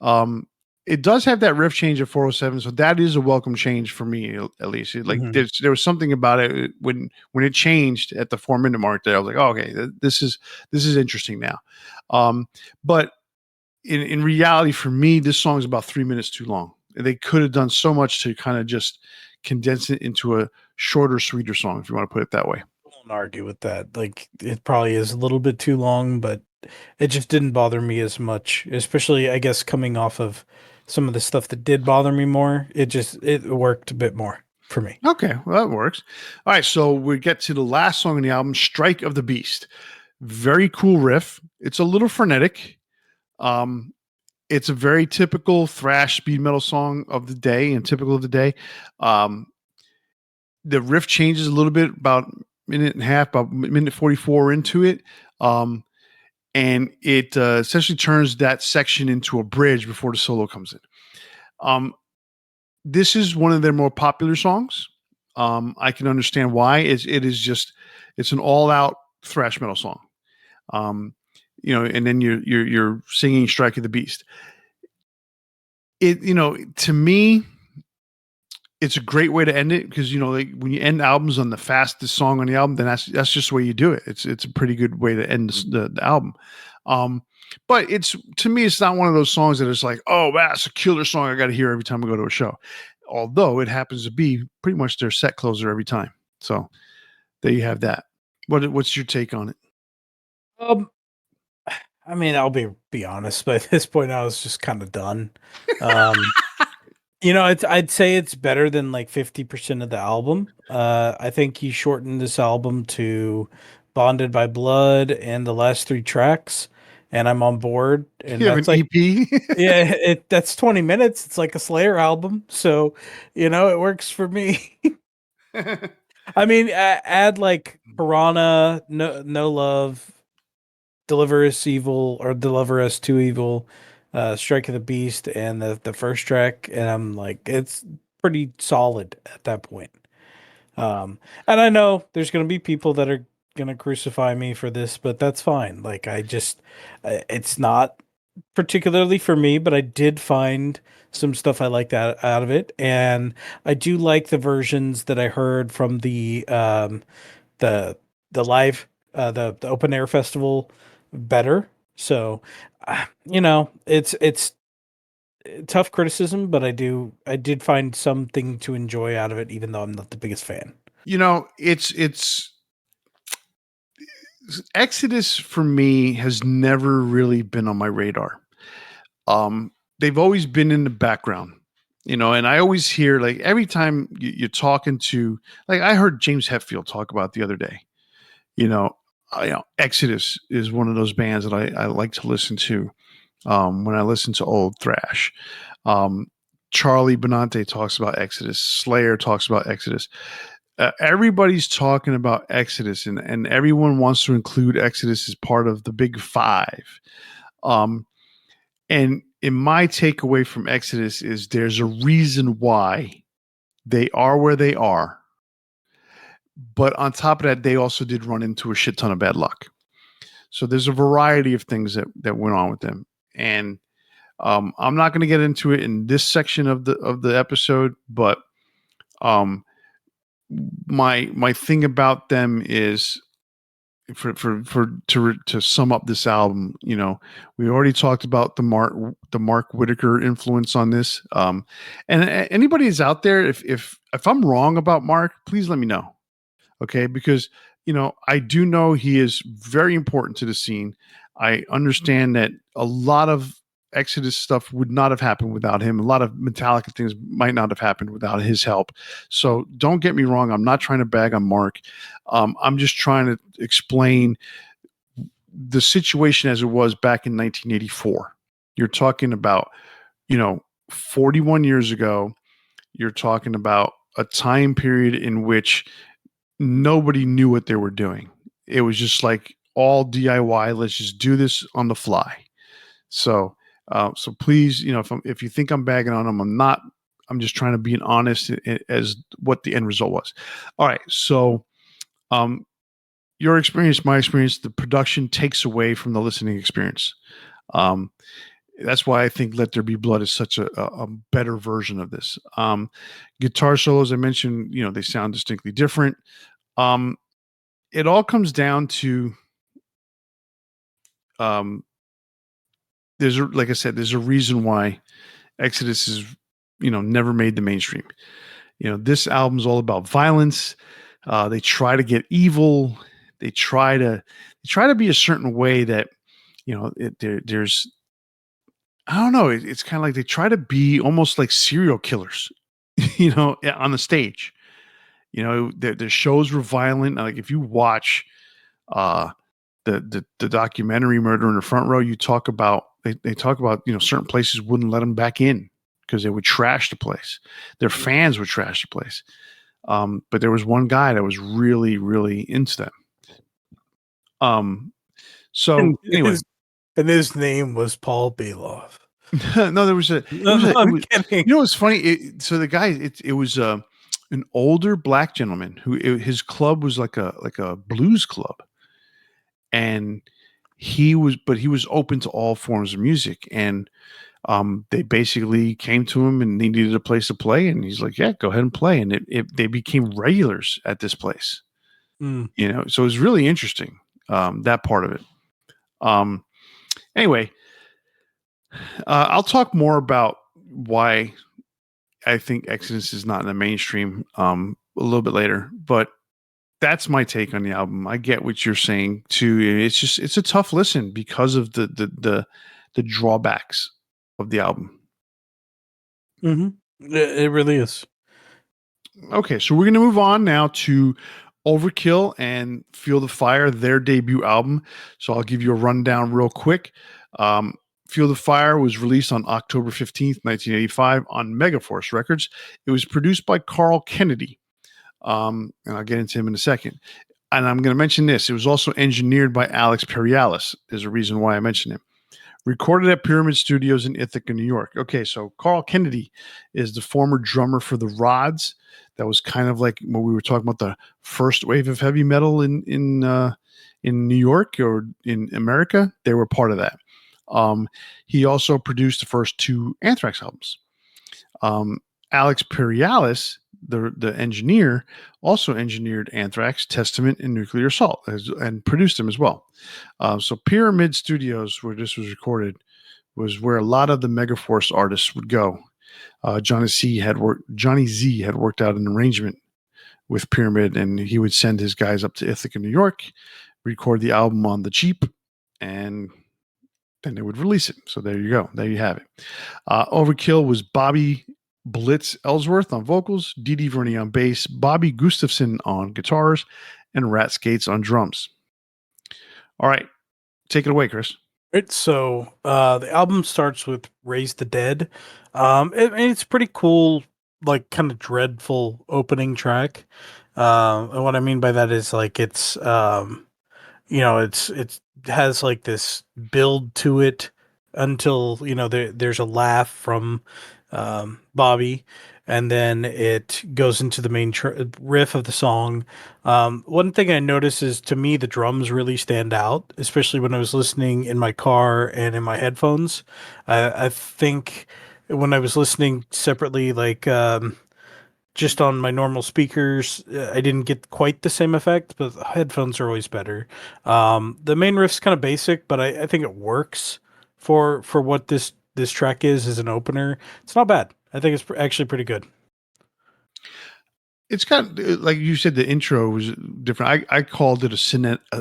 Um, it does have that riff change at 407, so that is a welcome change for me, at least. Mhm. There was something about it when it changed at the 4 minute mark. There, I was like, oh, okay, this is interesting now. But in reality, for me, this song is about 3 minutes too long. They could have done so much to kind of just condense it into a shorter, sweeter song, if you want to put it that way. I won't argue with that. Like, it probably is a little bit too long, but it just didn't bother me as much, especially, I guess, coming off of some of the stuff that did bother me more. It worked a bit more for me. Okay, well, that works. All right, so we get to the last song on the album, Strike of the Beast. Very cool riff. It's a little frenetic. Um, it's a very typical thrash speed metal song of the day and typical of the day. Um, the riff changes a little bit, about a minute and a half, about minute 44 into it. Um, and it essentially turns that section into a bridge before the solo comes in. Um, this is one of their more popular songs. I can understand why. It's an all out thrash metal song. Um, and then you're singing "Strike of the Beast." To me, it's a great way to end it because like when you end albums on the fastest song on the album, then that's just the way you do it. It's a pretty good way to end the album. Um, but it's to me, it's not one of those songs that is like, oh, wow, it's a killer song I got to hear every time I go to a show. Although it happens to be pretty much their set closer every time. So there you have that. What's your take on it? Um, I mean, I'll be honest, but at this point, I was just kind of done. Um, I'd say it's better than like 50% of the album. I think he shortened this album to Bonded by Blood and the last 3 tracks, and I'm on board. And You have an that's like, EP. yeah, that's 20 minutes. It's like a Slayer album, so it works for me. I mean, add like Piranha, no love, Deliver Us Evil or Deliver Us to Evil, Strike of the Beast, and the first track, and I'm like, it's pretty solid at that point. Um, and I know there's gonna be people that are gonna crucify me for this, but that's fine. Like, it's not particularly for me, but I did find some stuff I liked out of it, and I do like the versions that I heard from the live the open air festival better. So, it's tough criticism, but I did find something to enjoy out of it, even though I'm not the biggest fan. It's Exodus for me has never really been on my radar. Um, they've always been in the background, and I always hear like every time you're talking to, like I heard James Hetfield talk about the other day. Exodus is one of those bands that I like to listen to when I listen to old thrash. Um, Charlie Benante talks about Exodus. Slayer talks about Exodus. Everybody's talking about Exodus, and everyone wants to include Exodus as part of the big five. Um, and in my takeaway from Exodus is there's a reason why they are where they are. But on top of that, they also did run into a shit ton of bad luck. So there's a variety of things that went on with them. And I'm not going to get into it in this section of the episode, but um, my thing about them is to sum up this album, we already talked about the Mark Whitaker influence on this. And anybody is out there, if I'm wrong about Mark, please let me know. Okay, because I do know he is very important to the scene. I understand that a lot of Exodus stuff would not have happened without him. A lot of Metallica things might not have happened without his help. So don't get me wrong. I'm not trying to bag on Mark. I'm just trying to explain the situation as it was back in 1984. You're talking about, 41 years ago. You're talking about a time period in which nobody knew what they were doing. It was just like all DIY. Let's just do this on the fly. So, so please, if you think I'm bagging on them, I'm not. I'm just trying to be an honest as what the end result was. All right, so um, your experience, my experience, the production takes away from the listening experience. Um, that's why I think "Let There Be Blood" is such a better version of this. Guitar solos, I mentioned, they sound distinctly different. Um, it all comes down to um, like I said, there's a reason why Exodus is never made the mainstream. This album's all about violence. They try to get evil. They try to be a certain way that there's I don't know. It's kind of like they try to be almost like serial killers, on the stage. Their shows were violent. Like if you watch uh, the documentary Murder in the Front Row, they talk about certain places wouldn't let them back in because they would trash the place. Their fans would trash the place. But there was one guy that was really, really into them. So And anyway, his name was Paul Bailoff. no, there was a, it No, was no, a, it I'm was, kidding. it's funny. So the guy, it was an older black gentleman his club was like a blues club, and he was open to all forms of music, and they basically came to him and he needed a place to play, and he's like, yeah, go ahead and play, and they became regulars at this place. Mm. So it was really interesting, that part of it. Um, anyway, I'll talk more about why I think Exodus is not in the mainstream a little bit later, but that's my take on the album. I get what you're saying too. It's a tough listen because of the drawbacks of the album. Mm-hmm. It really is. Okay, so we're gonna move on now to Overkill and Feel the Fire, their debut album. So I'll give you a rundown real quick. Um, Feel the Fire was released on October 15th, 1985 on Megaforce Records. It was produced by Carl Kennedy. And I'll get into him in a second. And I'm going to mention this. It was also engineered by Alex Perialis. There's a reason why I mention him. Recorded at Pyramid Studios in Ithaca, New York. Okay, so Carl Kennedy is the former drummer for the Rods. That was kind of like when we were talking about the first wave of heavy metal in New York or in America. They were part of that. He also produced the first two Anthrax albums. Alex Perialis, the engineer, also engineered Anthrax, Testament, and Nuclear Assault, and produced them as well. So Pyramid Studios, where this was recorded, was where a lot of the Megaforce artists would go. Johnny Z had worked out an arrangement with Pyramid, and he would send his guys up to Ithaca, New York, record the album on the cheap, and then they would release it. So there you go. There you have it. Overkill was Bobby Blitz Ellsworth on vocals, Dee Dee Verney on bass, Bobby Gustafson on guitars, and Rat Skates on drums. All right. Take it away, Chris. Right, so the album starts with "Raise the Dead." It's pretty cool, like kind of dreadful opening track. And what I mean by that is like it has like this build to it until there's a laugh from Bobby, and then it goes into the main riff of the song. One thing I noticed is, to me, the drums really stand out, especially when I was listening in my car and in my headphones. I think when I was listening separately, like just on my normal speakers, I didn't get quite the same effect, but headphones are always better. The main riff's kind of basic, but I think it works for what this track is as an opener. It's not bad. I think it's actually pretty good. It's got, like you said, the intro was different. I called it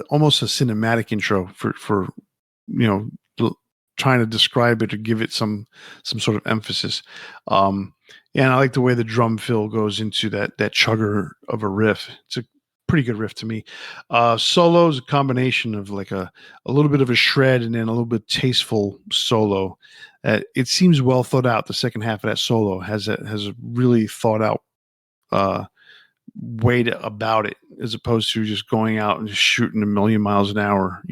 almost a cinematic intro for you trying to describe it or give it some sort of emphasis. And I like the way the drum fill goes into that chugger of a riff. It's a pretty good riff to me. Solo is a combination of like a little bit of a shred and then a little bit tasteful solo. It seems well thought out. The second half of that solo has a really thought out way about it, as opposed to just going out and just shooting a million miles an hour,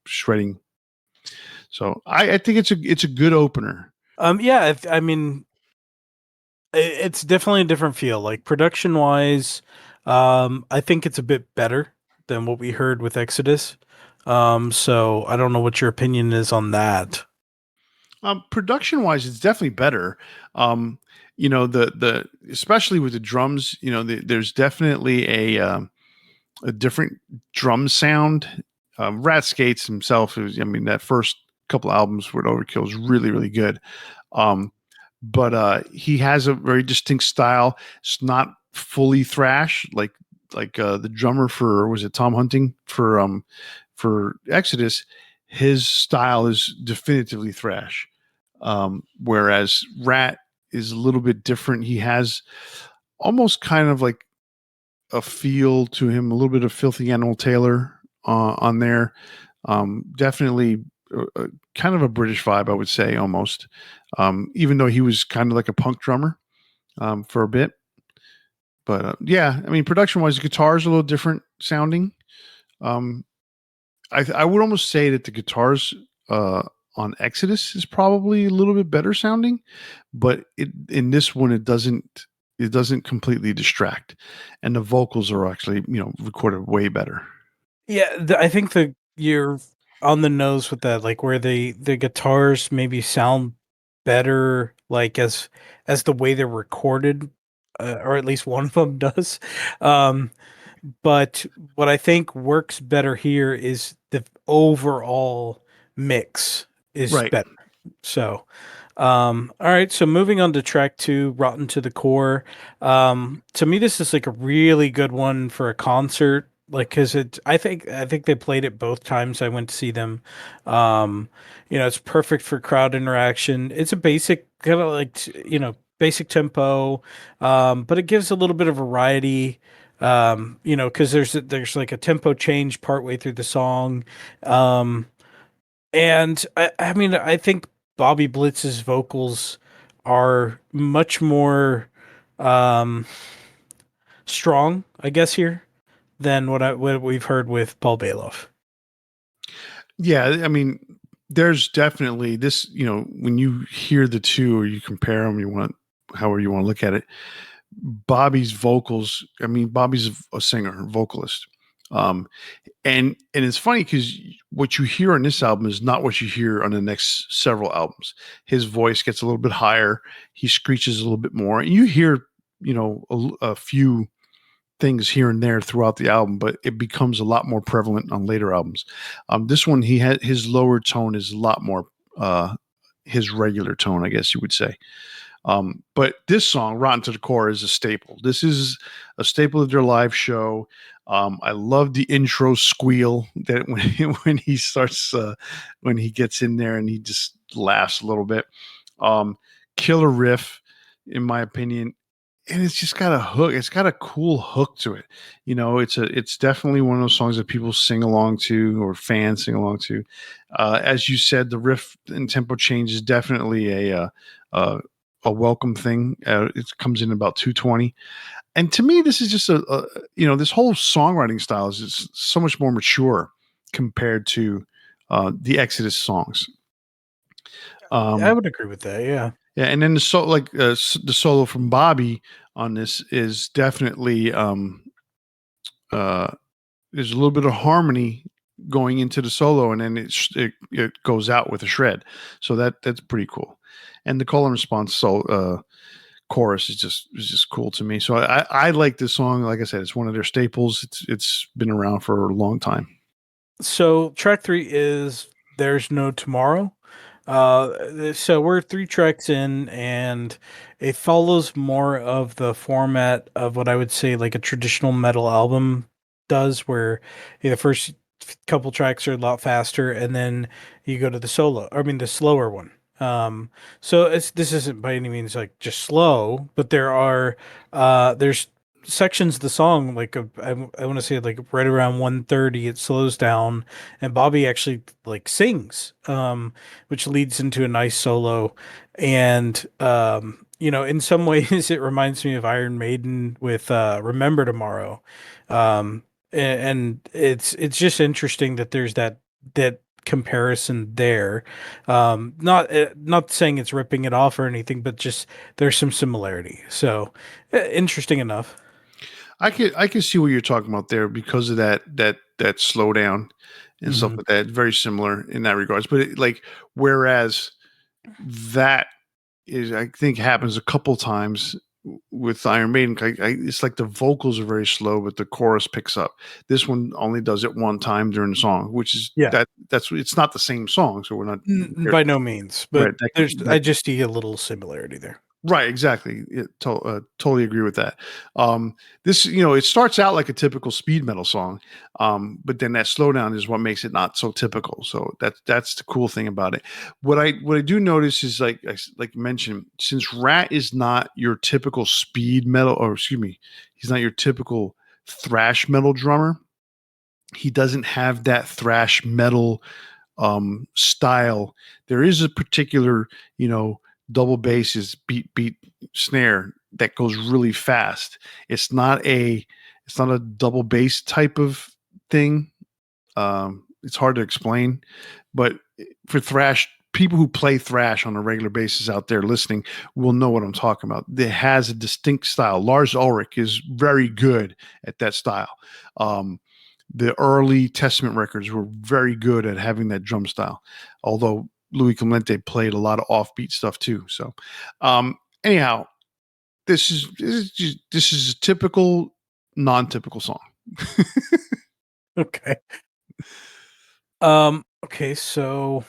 shredding. So I think it's a good opener. Yeah, I mean, It's definitely a different feel. Like production wise, I think it's a bit better than what we heard with Exodus. So I don't know what your opinion is on that. Production wise, it's definitely better. Um, the especially with the drums, there's definitely a different drum sound. Rat Skates himself, I mean, that first couple albums with Overkill is really, really good. Um, but he has a very distinct style. It's not fully thrash like the drummer for was it Tom Hunting for Exodus. His style is definitively thrash, whereas Rat is a little bit different. He has almost kind of like a feel to him, a little bit of Filthy Animal Taylor on there. Definitely kind of a British vibe, I would say, almost. Even though he was kind of like a punk drummer for a bit. But yeah, I mean, production wise, the guitar is a little different sounding. Um, I would almost say that the guitars uh, on Exodus is probably a little bit better sounding, but in this one it doesn't completely distract, and the vocals are actually recorded way better. Yeah, I think the you're on the nose with that, like where the guitars maybe sound better, like as the way they're recorded, or at least one of them does. Um, but what I think works better here is the overall mix is Right. better. So, all right. So moving on to track two, Rotten to the Core. To me, this is like a really good one for a concert. Like, cause I think they played it both times I went to see them. It's perfect for crowd interaction. It's a basic kind of like, basic tempo. But it gives a little bit of variety. Cause there's like a tempo change partway through the song. Um, and I mean, I think Bobby Blitz's vocals are much more um, strong, I guess, here than what we've heard with Paul Baloff. Yeah, I mean, there's definitely this. When you hear the two or you compare them, however you want to look at it. Bobby's vocals. I mean, Bobby's a singer, vocalist. Um, and it's funny because what you hear on this album is not what you hear on the next several albums. His voice gets a little bit higher. He screeches a little bit more, and you hear a few things here and there throughout the album, but it becomes a lot more prevalent on later albums. This one, he had his lower tone is a lot more his regular tone, I guess you would say. But this song, Rotten to the Core, is a staple. This is a staple of their live show. I love the intro squeal that when he starts, when he gets in there and he just laughs a little bit. Um, Killer riff, in my opinion. And it's just got a hook. It's got a cool hook to it. It's definitely one of those songs that people sing along to or fans sing along to. As you said, the riff and tempo change is definitely a welcome thing. It comes in about 220. And to me, this is just this whole songwriting style is just so much more mature compared to the Exodus songs. I Um, would agree with that. Yeah. yeah, and then the solo from Bobby on this is definitely uh, there's a little bit of harmony going into the solo, and then it goes out with a shred. So that's pretty cool. And the call and response chorus is just cool to me. So I like this song. Like I said, it's one of their staples. It's been around for a long time. So track three is There's No Tomorrow. So we're three tracks in, and it follows more of the format of what I would say like a traditional metal album does, where the first couple tracks are a lot faster, and then you go to the solo. I mean, the slower one. So this isn't by any means like just slow, but there's sections of the song like I want to say like right around 130 it slows down, and Bobby actually like sings, which leads into a nice solo. And in some ways it reminds me of Iron Maiden with Remember Tomorrow. And it's just interesting that there's that comparison there. Not saying it's ripping it off or anything, but just there's some similarity. So interesting enough. I can see what you're talking about there because of that slowdown and stuff Hmm. like that. Very similar in that regards, but whereas that is I think happens a couple times with Iron Maiden. It's like the vocals are very slow, but the chorus picks up. This one only does it one time during the song, which is Yeah. that's it's not the same song, so we're not By no means, but right. That there's can, I that just see a little similarity there. Right, exactly. Totally agree with that. This, it starts out like a typical speed metal song, but then that slowdown is what makes it not so typical. So that's the cool thing about it. What I do notice is like you mentioned, since Rat is not your typical speed metal, or excuse me, he's not your typical thrash metal drummer. He doesn't have that thrash metal style. There is a particular, double bass is beat snare that goes really fast. It's not a double bass type of thing. It's hard to explain, but for thrash, people who play thrash on a regular basis out there listening will know what I'm talking about. It has a distinct style. Lars Ulrich is very good at that style. Um, the early Testament records were very good at having that drum style, although Louis Clemente played a lot of offbeat stuff too. So, anyhow, this is a typical, non-typical song. Okay. Okay, so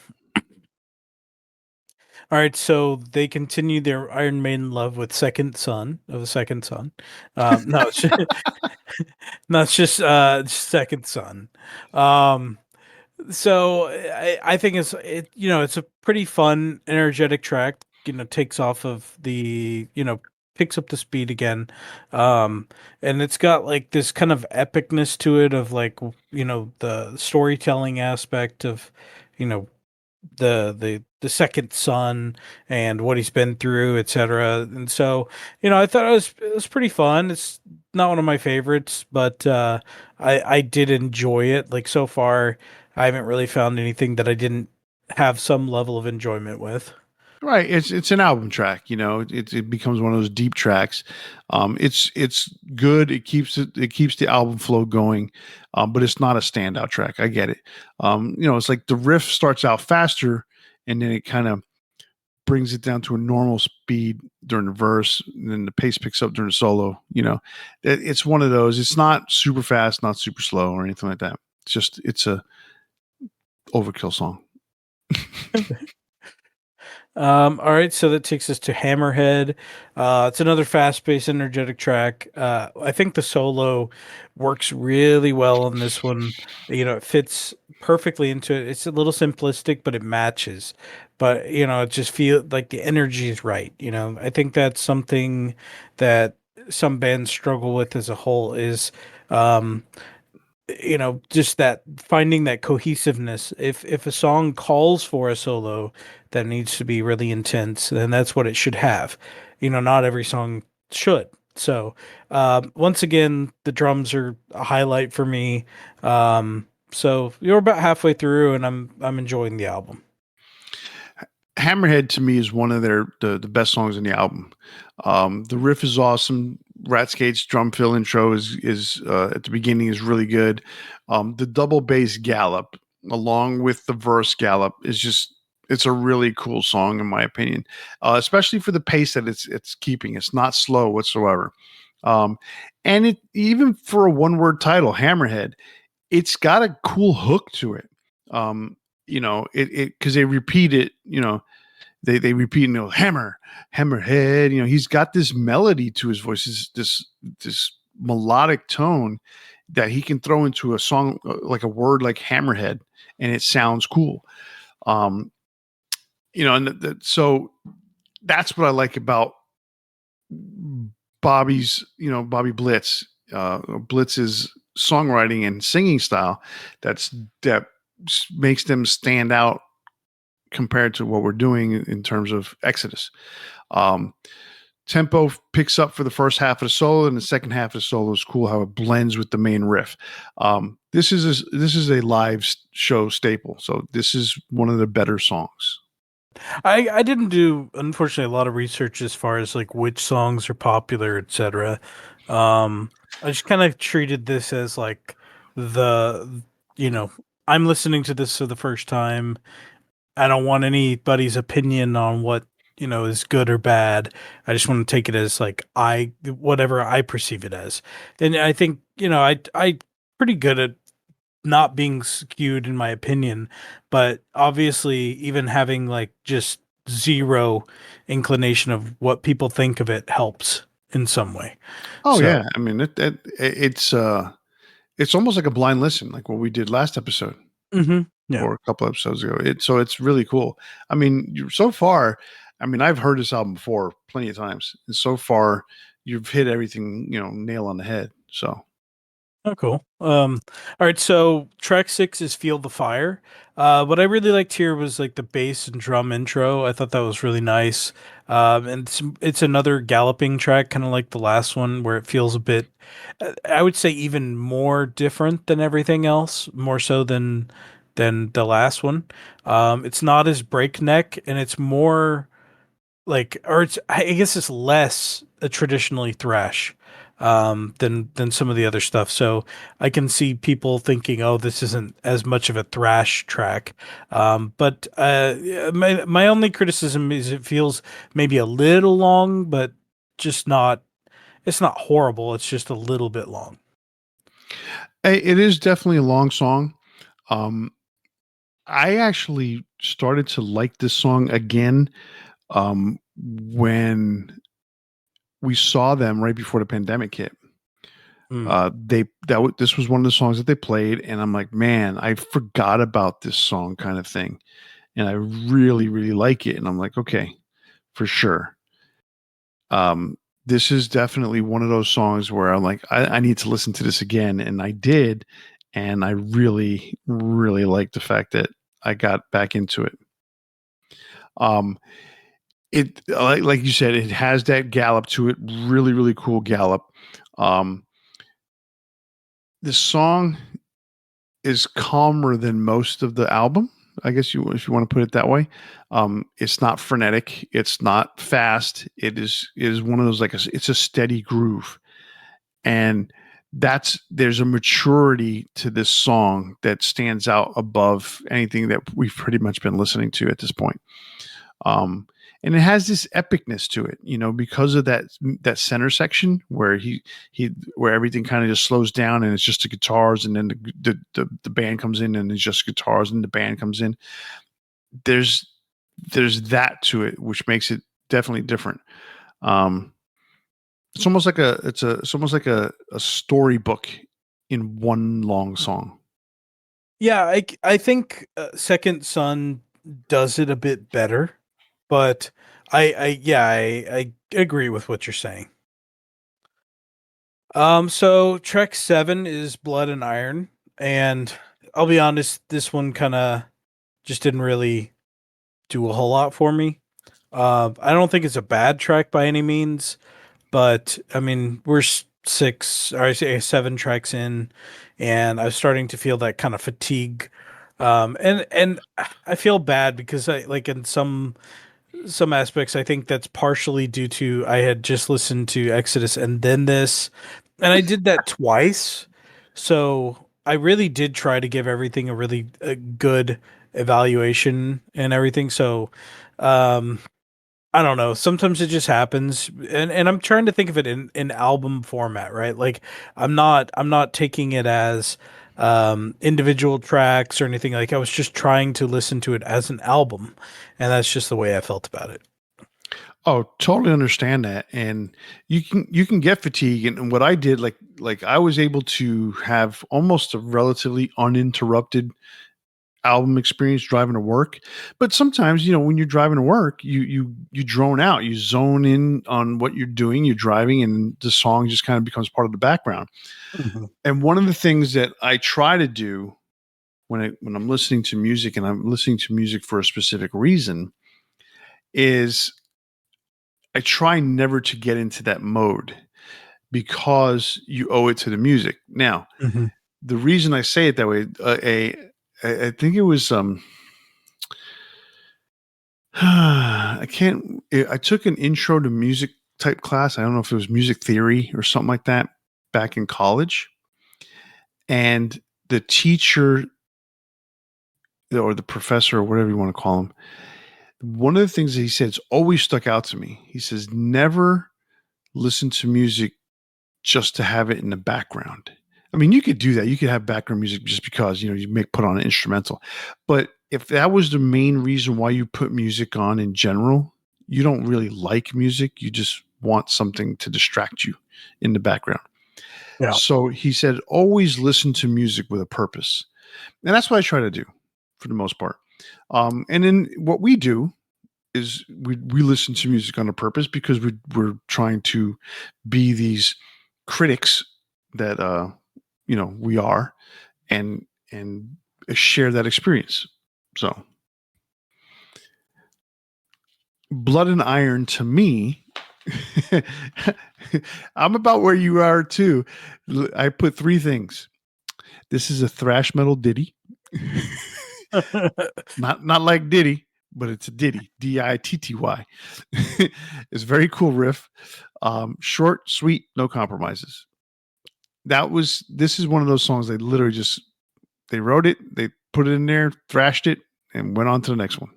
all right, so they continue their Iron Maiden love with Second Son of the Second Son. No, it's just, no, it's just Second Son. Um, so I think it's a pretty fun, energetic track. Takes off of the picks up the speed again, um, and it's got like this kind of epicness to it of like the storytelling aspect of you know the second son and what he's been through, etc. And so, I thought it was pretty fun. It's not one of my favorites, but I did enjoy it. Like so far, I haven't really found anything that I didn't have some level of enjoyment with. Right, it's an album track. It becomes one of those deep tracks. It's good. It keeps the album flow going, but it's not a standout track. I get it. It's like the riff starts out faster, and then it kind of brings it down to a normal speed during the verse, and then the pace picks up during the solo. It's one of those. It's not super fast, not super slow, or anything like that. It's a overkill song. All right, so that takes us to Hammerhead. It's another fast-paced, energetic track. I think the solo works really well on this one. It fits perfectly into it. It's a little simplistic, but it matches. But it just feels like the energy is right. I think that's something that some bands struggle with as a whole is um, just that finding that cohesiveness. If a song calls for a solo that needs to be really intense, then that's what it should have. Not every song should. So once again, the drums are a highlight for me. So you're about halfway through, and I'm enjoying the album. Hammerhead to me is one of the best songs in the album. The riff is awesome. Ratskate's drum fill intro is at the beginning is really good. The double bass gallop along with the verse gallop is just it's a really cool song in my opinion, especially for the pace that it's keeping. It's not slow whatsoever, um, and it even for a one word title, Hammerhead, it's got a cool hook to it. It because they repeat it. They repeat, hammerhead. He's got this melody to his voice, this melodic tone that he can throw into a song like a word like hammerhead, and it sounds cool. Um, and so that's what I like about Bobby Blitz, Blitz's songwriting and singing style. That makes them stand out compared to what we're doing in terms of Exodus. Um, tempo picks up for the first half of the solo, and the second half of the solo is cool how it blends with the main riff. This is a live show staple, so this is one of the better songs. I didn't do, unfortunately, a lot of research as far as like which songs are popular, etc. I just kind of treated this as like the, you know, I'm listening to this for the first time. I don't want anybody's opinion on what, is good or bad. I just want to take it as like whatever I perceive it as. And I think, I pretty good at not being skewed in my opinion, but obviously even having like just zero inclination of what people think of it helps in some way. Oh So, yeah, I mean it's almost like a blind listen, like what we did last episode yeah. or a couple episodes ago. It's really cool. I mean, so far, I mean, I've heard this album before plenty of times, and so far, you've hit everything, nail on the head. So, Oh, cool. All right. So track 6 is "Feel the Fire." What I really liked here was like the bass and drum intro. I thought that was really nice. And it's another galloping track, kind of like the last one, where it feels a bit, I would say, even more different than everything else, more so than the last one. It's not as breakneck, and it's more like, or it's, I guess it's less a traditionally thrash than some of the other stuff. So I can see people thinking, oh, this isn't as much of a thrash track. But yeah, my only criticism is it feels maybe a little long, but just not. It's not horrible. It's just a little bit long. it is definitely a long song. Um, I actually started to like this song again when we saw them right before the pandemic hit. Mm. This was one of the songs that they played, and I'm like, man, I forgot about this song, kind of thing, and I really, really like it, and I'm like, okay, for sure. Um, this is definitely one of those songs where I'm like, I need to listen to this again, and I did, and I really, really like the fact that I got back into it. Um, it like you said, it has that gallop to it, really, really cool gallop. Um, the song is calmer than most of the album. I guess if you want to put it that way. It's not frenetic. It's not fast. It is one of those it's a steady groove, and there's a maturity to this song that stands out above anything that we've pretty much been listening to at this point. Um, and it has this epicness to it, because of that center section where where everything kind of just slows down and it's just the guitars, and then the band comes in and it's just guitars, and the band comes in. There's there's that to it, which makes it definitely different. Um, it's almost like a storybook in one long song. Yeah, I think Second Son does it a bit better, but I agree with what you're saying. So track 7 is Blood and Iron, and I'll be honest, this one kind of just didn't really do a whole lot for me. I don't think it's a bad track by any means, but I mean, we're six, or I say 7 tracks in, and I was starting to feel that kind of fatigue. And I feel bad because I like in some aspects, I think that's partially due to I had just listened to Exodus and then this, and I did that twice. So I really did try to give everything a good evaluation and everything. So, um, I don't know. Sometimes it just happens, and I'm trying to think of it in album format, right? Like I'm not taking it as individual tracks or anything. Like I was just trying to listen to it as an album, and that's just the way I felt about it. Oh, totally understand that. And you can get fatigue. And what I did, like I was able to have almost a relatively uninterrupted album experience driving to work. But sometimes, when you're driving to work, you drone out, you zone in on what you're doing, you're driving, and the song just kind of becomes part of the background. Mhm. And one of the things that I try to do when I'm listening to music, and I'm listening to music for a specific reason, is I try never to get into that mode because you owe it to the music. Now, Mhm. the reason I say it that way, I think it was I can't. I took an intro to music type class. I don't know if it was music theory or something like that back in college, and the teacher or the professor or whatever you want to call him, one of the things that he said, it's always stuck out to me. He says, never listen to music just to have it in the background. I mean, you could do that. You could have background music just because, you make put on an instrumental. But if that was the main reason why you put music on in general, you don't really like music. You just want something to distract you in the background. Yeah. So he said, always listen to music with a purpose. And that's what I try to do for the most part. And then what we do is we listen to music on a purpose because we're trying to be these critics that we are, and share that experience. So Blood and Iron to me, I'm about where you are too. I put three things. This is a thrash metal ditty. Not like Diddy, but it's a ditty. Ditty. It's a very cool riff. Short, sweet, no compromises. This is one of those songs they literally just they wrote it, they put it in there, thrashed it, and went on to the next one.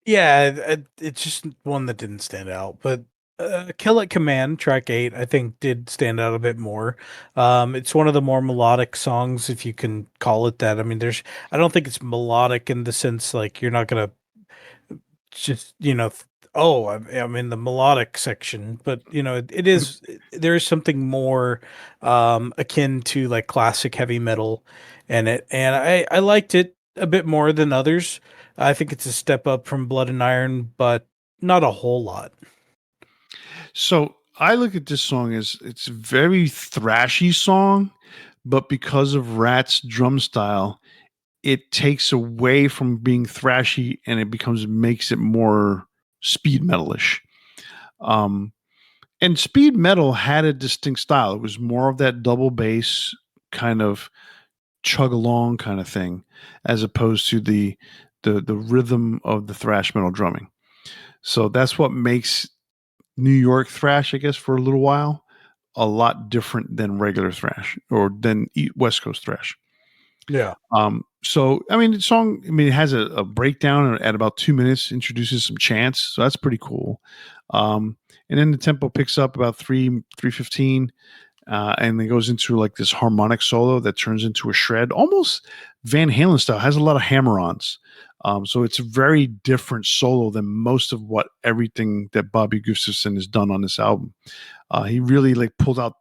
Yeah, it's just one that didn't stand out, but Kill It Command, track 8, I think did stand out a bit more. It's one of the more melodic songs, if you can call it that. I mean, I don't think it's melodic in the sense like you're not gonna just, oh, I'm in the melodic section, but it is, there is something more akin to like classic heavy metal in it, and I liked it a bit more than others. I think it's a step up from Blood and Iron, but not a whole lot. So I look at this song as it's a very thrashy song, but because of Rat's drum style, it takes away from being thrashy and it makes it more speed metalish. Um, and speed metal had a distinct style. It was more of that double bass kind of chug along kind of thing, as opposed to the rhythm of the thrash metal drumming. So that's what makes New York thrash, I guess, for a little while, a lot different than regular thrash or than West Coast thrash. Yeah. So I mean, the song, I mean, it has a breakdown at about 2 minutes, introduces some chants, so that's pretty cool. And then the tempo picks up about 3:15, and it goes into like this harmonic solo that turns into a shred, almost Van Halen style. Has a lot of hammer-ons. So it's a very different solo than most of what everything that Bobby Gustafson has done on this album. He really like pulled out,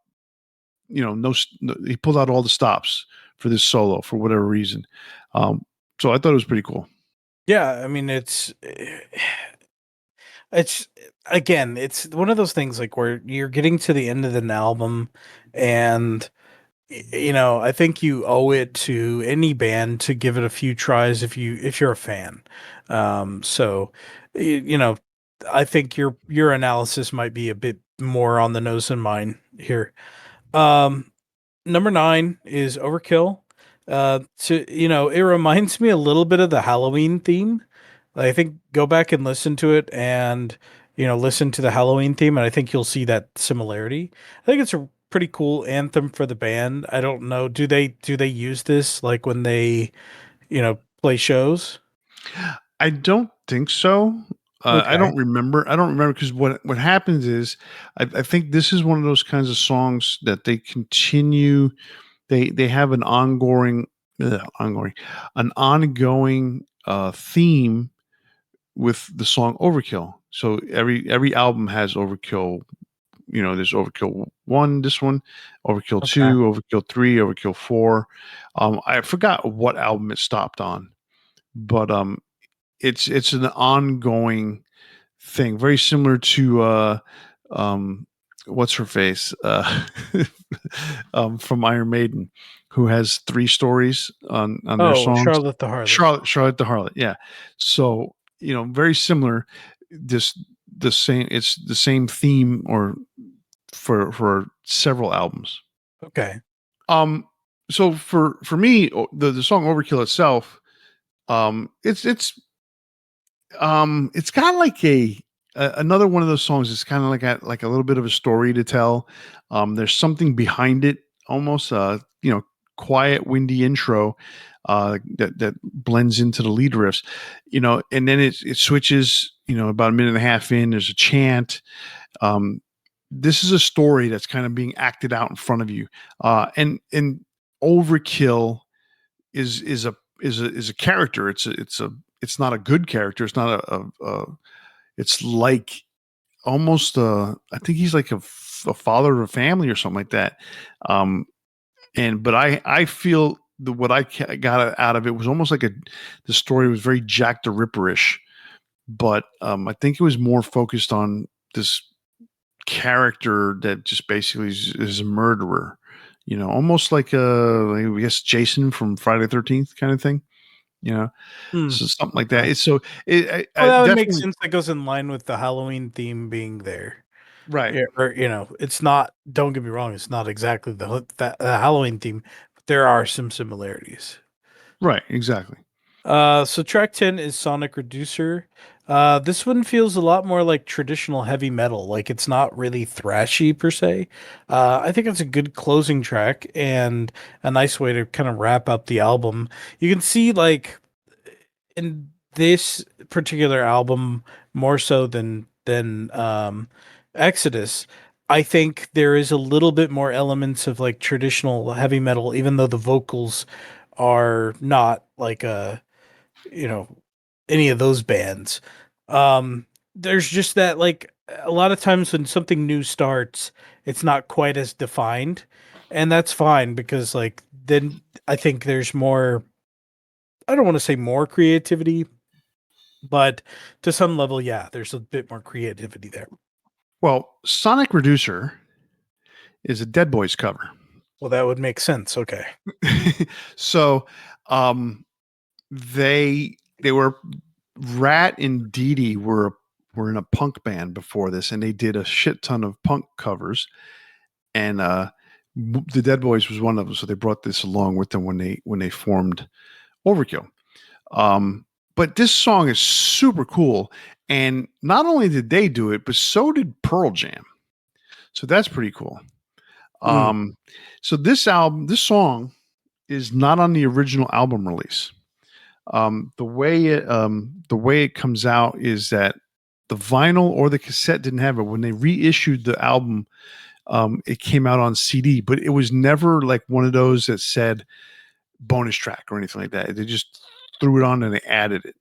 he pulled out all the stops for this solo for whatever reason. So I thought it was pretty cool. Yeah, I mean it's again, it's one of those things like where you're getting to the end of an album, and I think you owe it to any band to give it a few tries if you're a fan. So you know, I think your analysis might be a bit more on the nose than mine here. Um, Number 9 is Overkill. It reminds me a little bit of the Halloween theme. I think go back and listen to it, and listen to the Halloween theme, and I think you'll see that similarity. I think it's a pretty cool anthem for the band. I don't know, do they use this like when they, play shows? I don't think so. I Okay. don't remember. I don't remember because what happens is, I think this is one of those kinds of songs that they continue. They have an ongoing theme with the song Overkill. So every album has Overkill. There's Overkill one, this one, Overkill Okay. two, Overkill three, Overkill four. I forgot what album it stopped on, but it's an ongoing thing, very similar to um, what's her face from Iron Maiden, who has three stories on their Oh, songs. Charlotte the Harlot. Charlotte the Harlot, yeah. So very similar. This the same. It's the same theme, or for several albums. Okay. Um, so for me, the song "Overkill" itself, it's kind of like another one of those songs. It's kind of like a little bit of a story to tell. There's something behind it, almost quiet, windy intro that blends into the lead riffs, and then it switches. About a minute and a half in, there's a chant. Um, this is a story that's kind of being acted out in front of you, and Overkill is a character. It's not a good character. It's not it's like almost I think he's like a father of a family or something like that. Um, but I feel what I got out of it was almost like the story was very Jack the Ripperish, but I think it was more focused on this character that just basically is a murderer. Almost like I guess Jason from Friday the 13th kind of thing. You know, Hmm. so something like that. Okay. It's so Well, I that would make definitely sense. That goes in line with the Halloween theme being there. right, Yeah, or it's not. Don't get me wrong; it's not exactly the Halloween theme, but there are some similarities. right, exactly. So track 10 is Sonic Reducer. This one feels a lot more like traditional heavy metal. Like it's not really thrashy per se. I think it's a good closing track and a nice way to kind of wrap up the album. You can see like in this particular album more so than Exodus. I think there is a little bit more elements of like traditional heavy metal, even though the vocals are not like a you know any of those bands. There's just that like a lot of times when something new starts, it's not quite as defined, and that's fine because like then I think there's more. I don't want to say more creativity, but to some level, yeah, there's a bit more creativity there. Well, Sonic Reducer is a Dead Boys cover. Well, that would make sense. Okay. So, um, they were Rat and Dee Dee were in a punk band before this, and they did a shit ton of punk covers, and the Dead Boys was one of them. So they brought this along with them when they formed Overkill. But this song is super cool, and not only did they do it, but so did Pearl Jam. So that's pretty cool. Mm, Um, so this song is not on the original album release. The way it comes out is that the vinyl or the cassette didn't have it. When they reissued the album, it came out on CD, but it was never like one of those that said bonus track or anything like that. They just threw it on and they added it.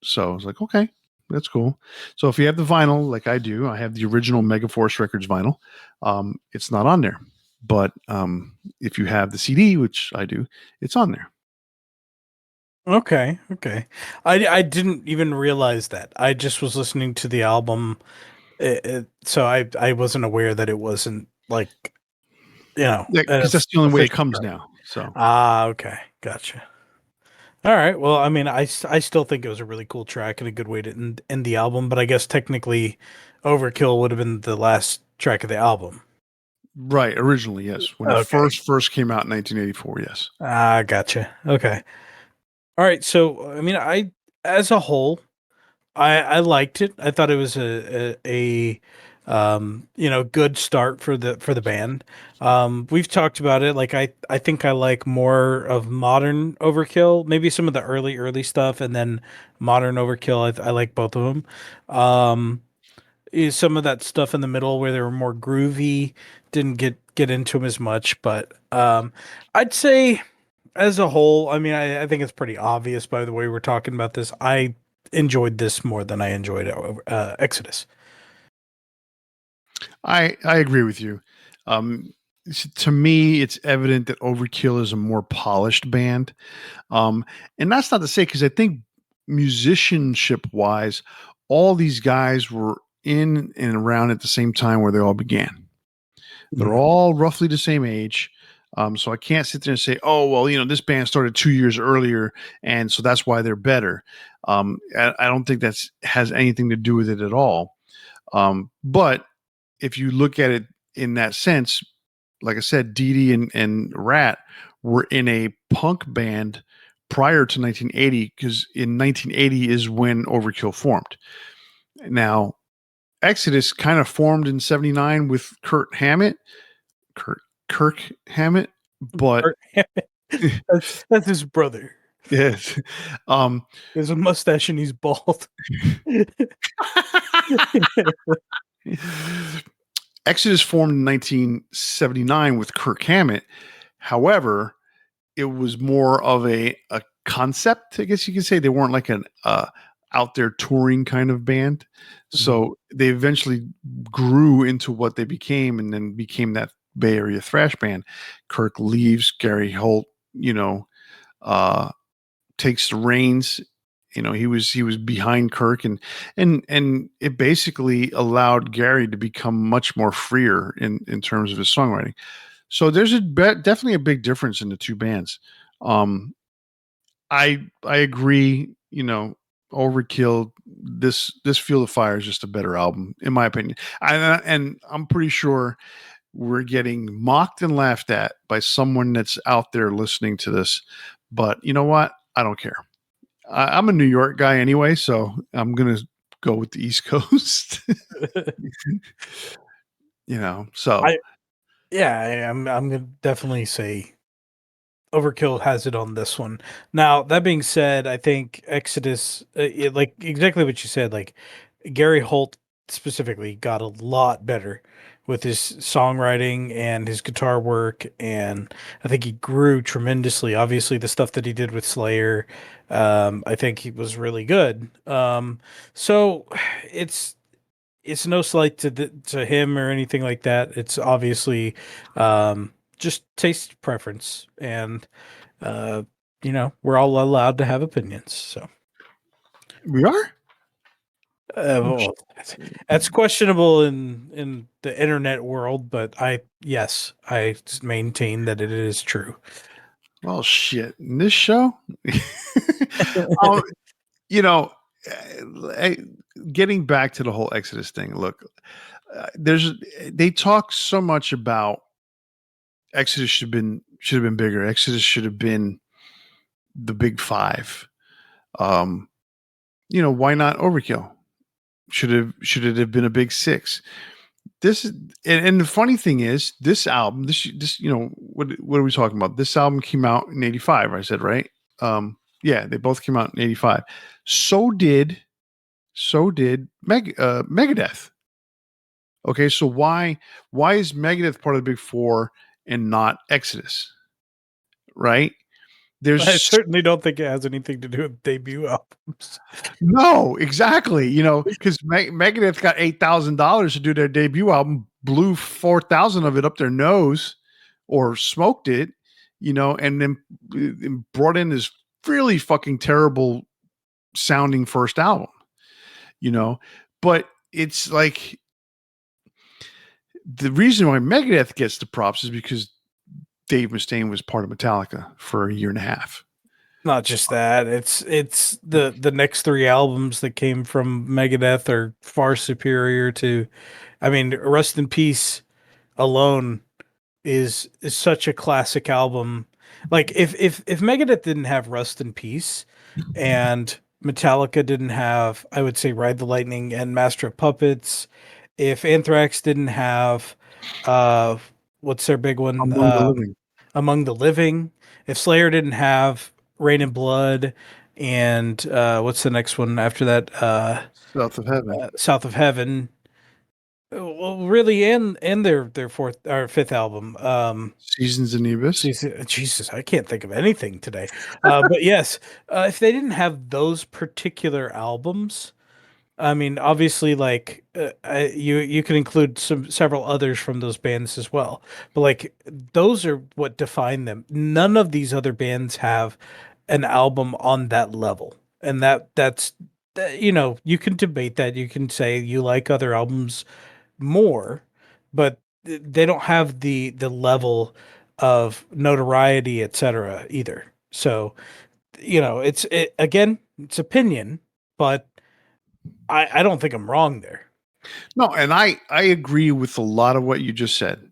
So I was like, okay, that's cool. So if you have the vinyl, like I do, I have the original Megaforce Records vinyl. It's not on there. But if you have the CD, which I do, it's on there. okay. Okay. I didn't even realize that. I just was listening to the album, so I wasn't aware that it wasn't like Yeah, an because that's the only way it official comes track. now. So Ah, okay, gotcha. All right. Well, I mean, I still think it was a really cool track and a good way to end the album, but I guess technically Overkill would have been the last track of the album. right, originally, yes. When it Okay. first came out in 1984, yes. Ah, gotcha. Okay. All right. So, I mean, as a whole, I liked it. I thought it was a good start for the band. We've talked about it. Like I think I like more of modern Overkill, maybe some of the early stuff, and then modern Overkill. I like both of them. Is some of that stuff in the middle where they were more groovy didn't get into them as much, but I'd say as a whole, I mean, I think it's pretty obvious by the way we're talking about this. I enjoyed this more than I enjoyed Exodus. I agree with you. Um, to me, it's evident that Overkill is a more polished band. And that's not to say because I think musicianship wise, all these guys were in and around at the same time where they all began. They're Mhm. all roughly the same age. So I can't sit there and say, oh, well, this band started 2 years earlier, and so that's why they're better. I don't think that's has anything to do with it at all. But if you look at it in that sense, like I said, Dee Dee and Rat were in a punk band prior to 1980 because in 1980 is when Overkill formed. Now, Exodus kind of formed in 79 with Kurt, Kirk Hammett, but That's his brother. yes. Um, He has a mustache and he's bald. Exodus formed in 1979 with Kirk Hammett. However, it was more of a concept, I guess you could say. They weren't like an out there touring kind of band. Mhm. So they eventually grew into what they became and then became that Bay Area thrash band. Kirk leaves, Gary Holt, uh, takes the reins. He was behind Kirk, and it basically allowed Gary to become much more freer in terms of his songwriting. So there's definitely a big difference in the two bands. Um, I agree. Overkill. This Field of Fire is just a better album, in my opinion. And I'm pretty sure we're getting mocked and laughed at by someone that's out there listening to this. But you know what? I don't care. I'm a New York guy anyway, so I'm gonna go with the East Coast. So I yeah, I'm gonna definitely say Overkill has it on this one. Now, that being said, I think Exodus, like exactly what you said, like Gary Holt specifically got a lot better with his songwriting and his guitar work, and I think he grew tremendously. Obviously, the stuff that he did with Slayer, I think he was really good. So it's no slight to him or anything like that. It's obviously just taste preference, and uh, we're all allowed to have opinions. So, we are. Oh, well, that's questionable in the internet world, but I just maintain that it is true. well, shit. In this show, um, you know, eh, getting back to the whole Exodus thing. Look, there's they talk so much about Exodus should have been bigger. Exodus should have been the big five. Um, why not Overkill? Should it have been a big six? This is and the funny thing is this album, this what are we talking about? This album came out in 85, I said, right? Yeah, they both came out in 85. So did Megadeth. Okay, so why is Megadeth part of the big four and not Exodus? Right? I There's certainly don't think it has anything to do with debut albums. no, exactly. Because Megadeth got $8,000 to do their debut album, blew 4,000 of it up their nose, or smoked it, and then brought in this really fucking terrible sounding first album. But it's like the reason why Megadeth gets the props is because Dave Mustaine was part of Metallica for a year and a half. Not just that, it's the next three albums that came from Megadeth are far superior to. I mean, Rust in Peace alone is such a classic album. Like if Megadeth didn't have Rust in Peace and Metallica didn't have, I would say, Ride the Lightning and Master of Puppets, if Anthrax didn't have uh what's their big one? Among the Living, Among the Living, if Slayer didn't have Rain and Blood, and what's the next one after that? South of Heaven, South of Heaven. Well, really, and their fourth or fifth album. Seasons in the Abyss. Jesus, I can't think of anything today. But yes, if they didn't have those particular albums, I mean, obviously, like you can include several others from those bands as well. But like those are what define them. None of these other bands have an album on that level, and you can debate that. You can say you like other albums more, but they don't have the level of notoriety, etc. either. So, again, it's opinion, but I don't think I'm wrong there. No, and I agree with a lot of what you just said,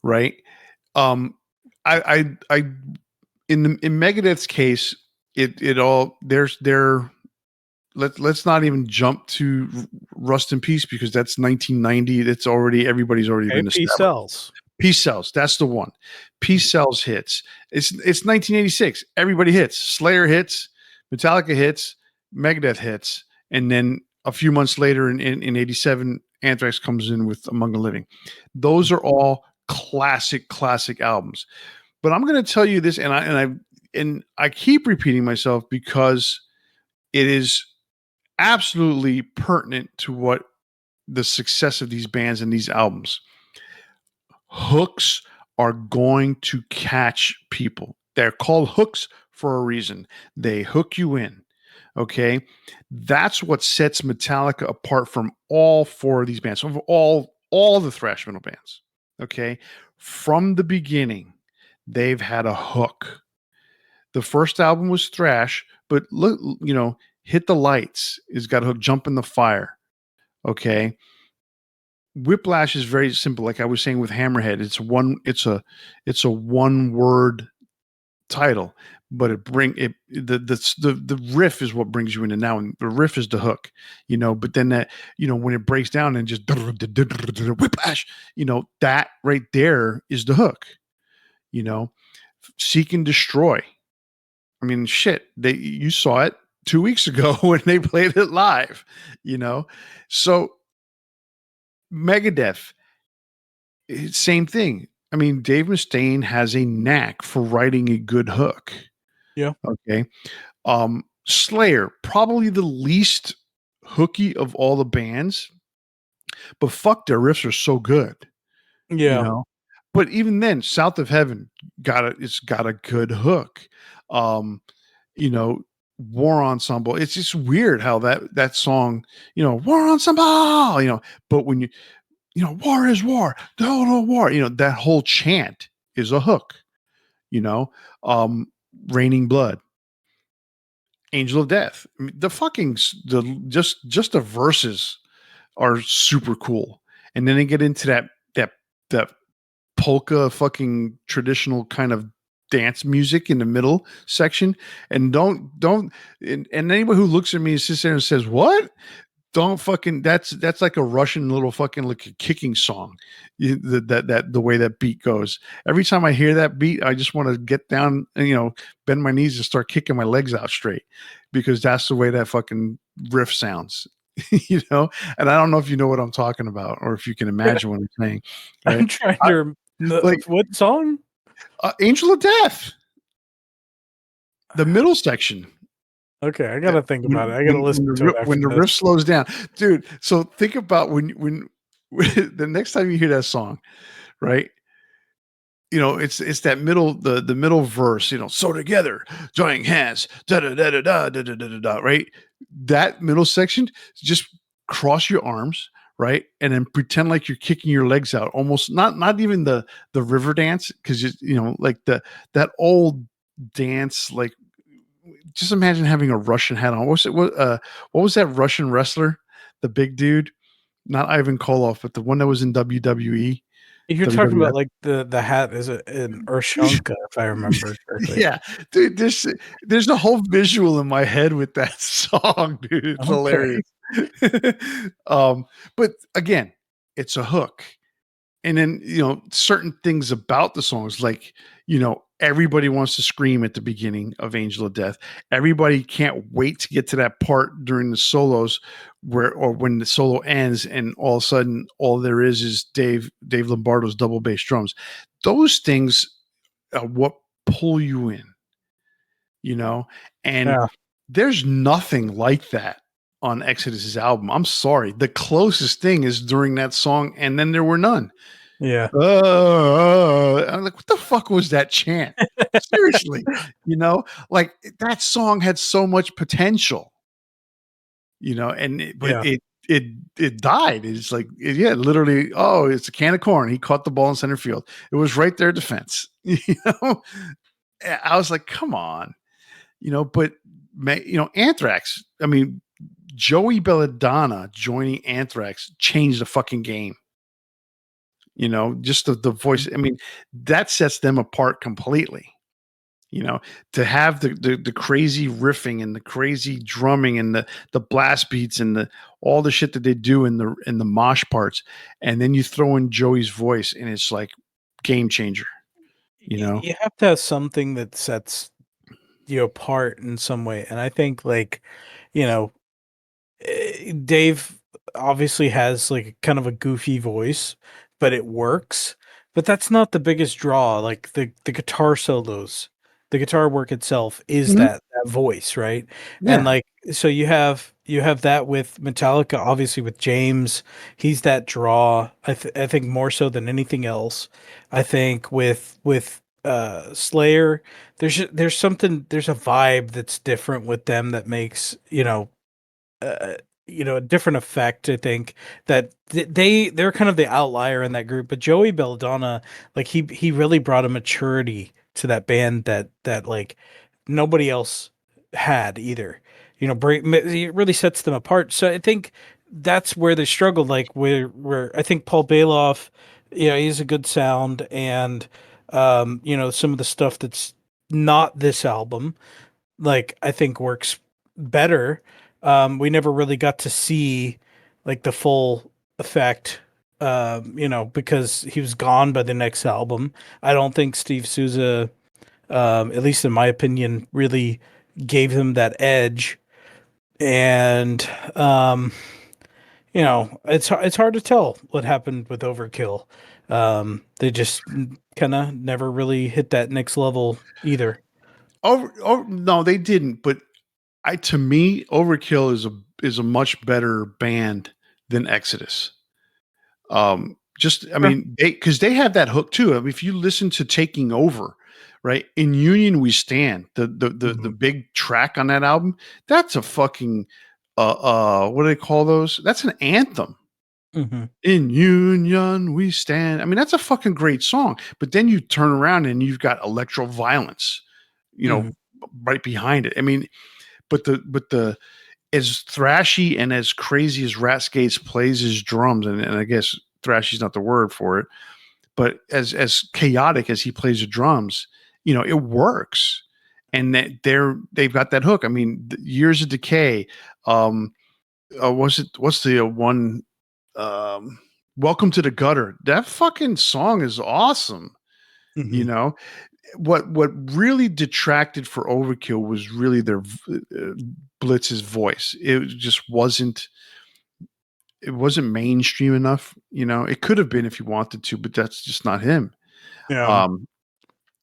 right? Um, I in Megadeth's case, it all there's there. Let's not even jump to Rust in Peace because that's 1990. That's already everybody's already Okay, been P established. cells. Peace Cells, that's the one. Peace Cells hits. It's 1986. Everybody hits. Slayer hits, Metallica hits, Megadeth hits, and then a few months later in 87, Anthrax comes in with Among the Living. Those are all classic albums. But I'm going to tell you this, and I keep repeating myself because it is absolutely pertinent to what the success of these bands and these albums. Hooks are going to catch people. They're called hooks for a reason. They hook you in. Okay. That's what sets Metallica apart from all four of these bands, of all the thrash metal bands. Okay. From the beginning, they've had a hook. The first album was thrash, but look, Hit the Lights is got a hook, Jump in the Fire. Okay. Whiplash is very simple. Like I was saying with Hammerhead, it's a one word title, but the riff is what brings you into now, and the riff is the hook, But then that when it breaks down and just whiplash, that right there is the hook, you know. Seek and Destroy. I mean, shit, you saw it 2 weeks ago when they played it live, So Megadeth, same thing. I mean, Dave Mustaine has a knack for writing a good hook. Yeah. Okay. Slayer, probably the least hooky of all the bands, but fuck, their riffs are so good, you Yeah. know. But even then, South of Heaven it's got a good hook. Um, War Ensemble. It's just weird how that song, War Ensemble, but when war is war, total war, that whole chant is a hook, you know. Um, Raining Blood, Angel of Death. I mean, just the verses are super cool, and then they get into that polka fucking traditional kind of dance music in the middle section, and don't and anybody who looks at me and sits there and says what, don't fucking, that's like a Russian little fucking like a kicking song. The way that beat goes. Every time I hear that beat, I just want to get down and bend my knees and start kicking my legs out straight because that's the way that fucking riff sounds. And I don't know if you know what I'm talking about or if you can imagine what I'm saying. I'm Right? trying I, to like what song? Angel of Death, the middle section. Okay, I gotta think about it. I gotta listen to it When after the this. riff slows down, dude. So think about when the next time you hear that song, right? It's that the middle verse. So together, joining hands, da da da da da da da da da. Right, that middle section, just cross your arms, right, and then pretend like you're kicking your legs out. Almost not even the river dance because like that old dance like just imagine having a Russian hat on. What was that Russian wrestler? The big dude, not Ivan Koloff, but the one that was in WWE, You're talking about WWF. like the hat is an Urshanka, if I remember correctly. Yeah, dude, there's a whole visual in my head with that song, dude. It's Okay. hilarious. But again, it's a hook. And then certain things about the songs, like everybody wants to scream at the beginning of Angel of Death. Everybody can't wait to get to that part during the solos or when the solo ends and all of a sudden all there is Dave Lombardo's double bass drums. Those things are what pull you in, and Yeah. there's nothing like that on Exodus's album. I'm sorry, the closest thing is during that song and then there were none. Yeah. I'm like, what the fuck was that chant? Seriously, like that song had so much potential, but Yeah. it died. It's like, yeah, literally. Oh, it's a can of corn. He caught the ball in center field. It was right there, defense. know, I was like, come on, but Anthrax. I mean, Joey Belladonna joining Anthrax changed the fucking game. Just the voice. I mean, that sets them apart completely. To have the crazy riffing and the crazy drumming and the blast beats and the all the shit that they do in the mosh parts, and then you throw in Joey's voice, and it's like game changer. You have to have something that sets you apart in some way, and I think like you know Dave obviously has like kind of a goofy voice, but it works. But that's not the biggest draw. Like the guitar solos, the guitar work itself is Mhm. that voice, right? And Yeah. like so you have that with Metallica, obviously with James, he's that draw. I think more so than anything else. I think with Slayer, there's something there's a vibe that's different with them that makes, uh, a different effect. I think that they're kind of the outlier in that group, but Joey Belladonna, like he really brought a maturity to that band that like nobody else had either. It really sets them apart. So I think that's where they struggled. Like where I think Paul Bailoff, he's a good sound, and some of the stuff that's not this album like I think works better. We never really got to see like the full effect, because he was gone by the next album. I don't think Steve Souza, at least in my opinion, really gave him that edge. And it's hard to tell what happened with Overkill. They just kind of never really hit that next level either. No, they didn't. But to me, Overkill is a much better band than Exodus. I Sure. mean, because they have that hook too. I mean, if you listen to Taking Over, right? In Union We Stand, the Mhm. big track on that album, that's a fucking what do they call those? That's an anthem. Mhm. In Union We Stand. I mean, that's a fucking great song. But then you turn around and you've got electro violence, you know, Mhm. right behind it. I mean, but the as thrashy and as crazy as Rat Skates plays his drums, and I guess thrashy's not the word for it, but as chaotic as he plays the drums, it works. And that they've got that hook. I mean, Years of Decay. Um, what's the one? Um, Welcome to the Gutter. That fucking song is awesome. You Mhm. know what really detracted for Overkill was really their Blitz's voice. It wasn't mainstream enough. It could have been if you wanted to, but that's just not him. Yeah. Um,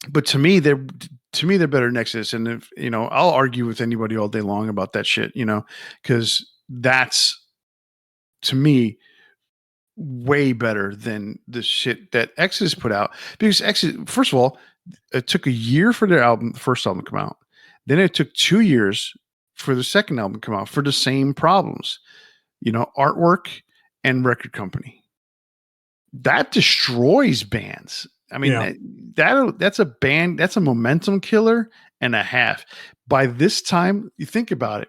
but to me they're better than Exodus. And if I'll argue with anybody all day long about that shit. Because that's to me way better than the shit that Exodus put out. Because Exodus, first of all, it took a year for their first album to come out. Then it took 2 years for the second album to come out for the same problems. Artwork and record company. That destroys bands. I mean, Yeah. that's a band, that's a momentum killer and a half. By this time, you think about it,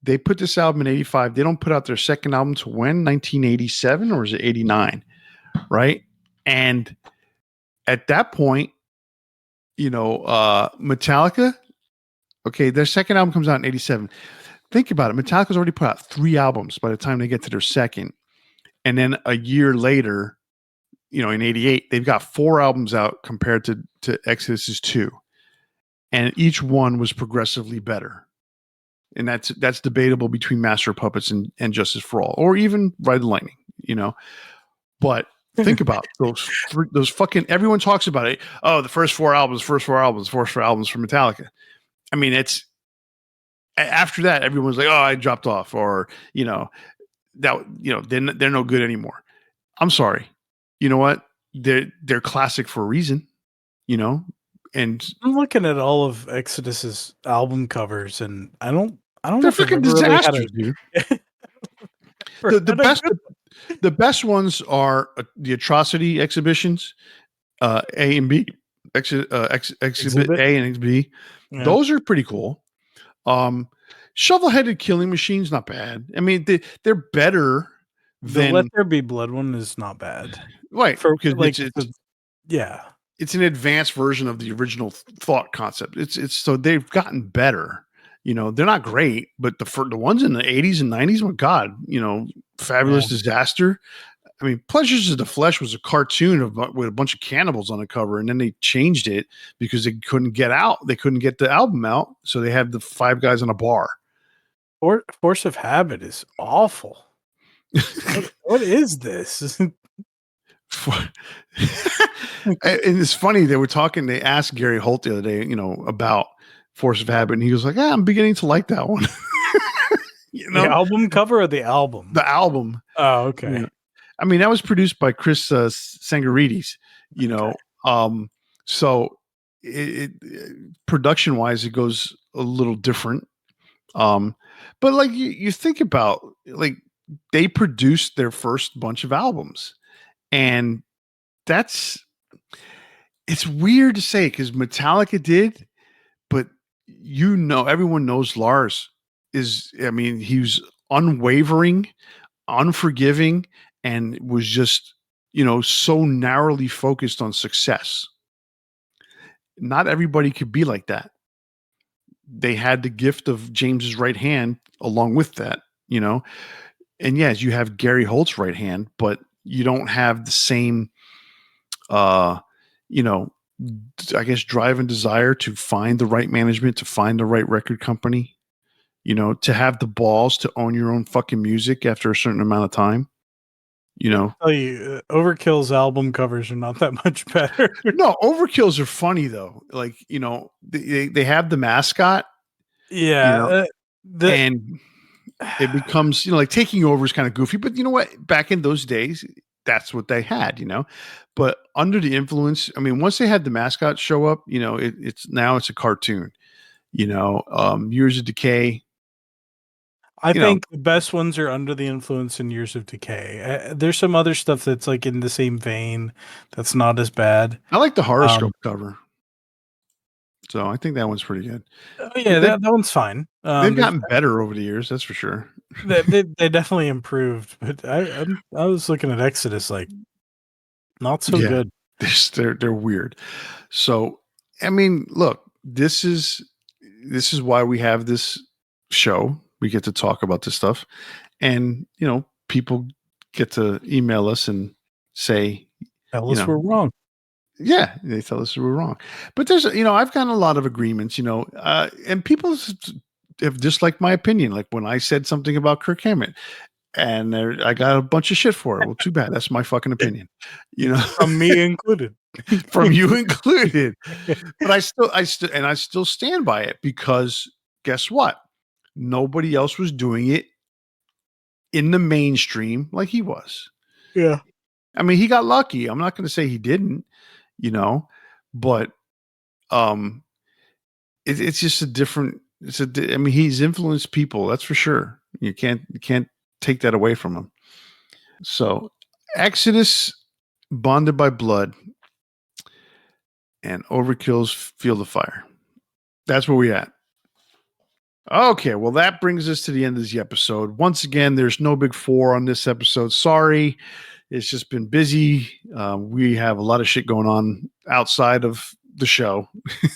they put this album in 85. They don't put out their second album to when? 1987 or is it 89? Right? And at that point, Metallica, okay, their second album comes out in 87. Think about it. Metallica's already put out 3 albums by the time they get to their second. And then a year later, in 88, they've got 4 albums out compared to Exodus's 2. And each one was progressively better. And that's debatable between Master of Puppets and Justice for All, or even Ride the Lightning. But think about those fucking everyone talks about it. Oh, the first 4 albums, first 4 albums, first 4 albums for Metallica. I mean, it's after that, everyone's like, oh, I dropped off, or they're no good anymore. I'm sorry. You know what? They're classic for a reason. You know, and I'm looking at all of Exodus's album covers, and I don't know they're if they've fucking ever really had disasters, dude. ever The the had a best good the best ones are the atrocity exhibitions, A and B, exhibit exhibit. A and B. Yeah. Those are pretty cool. Shovel-headed killing machine's not bad. I mean, they're better The Let than There Be Blood one is not bad. right For because like, yeah, it's an advanced version of the original thought concept. It's so they've gotten better. They're not great, but the ones in the 80s and 90s, my God, yeah. Fabulous Disaster. I mean, Pleasures of the Flesh was a cartoon with a bunch of cannibals on the cover, and then they changed it because they couldn't get out. They couldn't get the album out, so they had the five guys in a bar. Force of Habit is awful. What is this? And it's funny, they were talking, they asked Gary Holt the other day, about Force of Habit, and he was like, I'm beginning to like that one. The album cover or the album? The album. Oh, okay. I mean, that was produced by Chris Sangarides, Okay. So production wise, it goes a little different. But like you think about, like, they produced their first bunch of albums, and it's weird to say because Metallica did, but everyone knows Lars I mean, he was unwavering, unforgiving, and was just, so narrowly focused on success. Not everybody could be like that. They had the gift of James's right hand along with that, and yes, you have Gary Holt's right hand, but you don't have the same, you know, I guess, drive and desire to find the right management, to find the right record company, to have the balls to own your own fucking music after a certain amount of time, Tell you, Overkill's album covers are not that much better. No, overkills are funny though. Like, they have the mascot, Yeah, and it becomes, like, taking over is kind of goofy, but you know what? Back in those days, that's what they had, But under the influence, I mean, once they had the mascot show up, it's a cartoon, Years of Decay. I think the best ones are Under the Influence and Years of Decay. There's some other stuff that's like in the same vein that's not as bad. I like the horoscope cover. So I think that one's pretty good. Oh yeah, that one's fine. They've gotten better over the years, that's for sure. They definitely improved, but I was looking at Exodus like not so good. They're weird. So I mean, look, this is why we have this show. We get to talk about this stuff, and people get to email us and say, Tell us we're wrong. Yeah, they tell us we're wrong. But there's, I've gotten a lot of agreements, and people have disliked my opinion. Like when I said something about Kirk Hammett, and I got a bunch of shit for it. Well, too bad. That's my fucking opinion, From me included, from you included. But I still stand by it because guess what? Nobody else was doing it in the mainstream like he was. Yeah. I mean, he got lucky. I'm not going to say he didn't, but it's just a different. I mean, he's influenced people. That's for sure. You can't take that away from him. So, Exodus, Bonded by Blood, and Overkill's Field of Fire. That's where we at. Okay, well, that brings us to the end of this episode. Once again, there's no big four on this episode. Sorry. It's just been busy. We have a lot of shit going on outside of the show.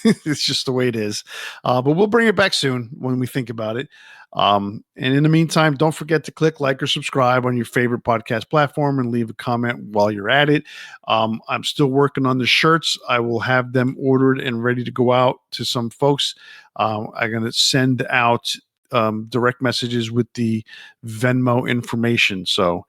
It's just the way it is. But we'll bring it back soon when we think about it. And in the meantime, don't forget to click like or subscribe on your favorite podcast platform and leave a comment while you're at it. I'm still working on the shirts. I will have them ordered and ready to go out to some folks. I'm going to send out direct messages with the Venmo information. So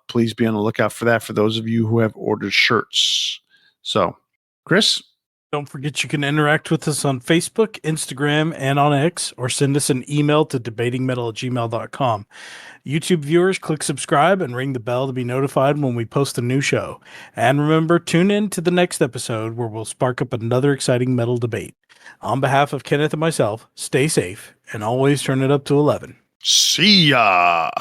please be on the lookout for that for those of you who have ordered shirts. So, Chris? Don't forget you can interact with us on Facebook, Instagram, and on X, or send us an email to debatingmetal@gmail.com. YouTube viewers, click subscribe and ring the bell to be notified when we post a new show. And remember, tune in to the next episode where we'll spark up another exciting metal debate. On behalf of Kenneth and myself, stay safe and always turn it up to 11. See ya!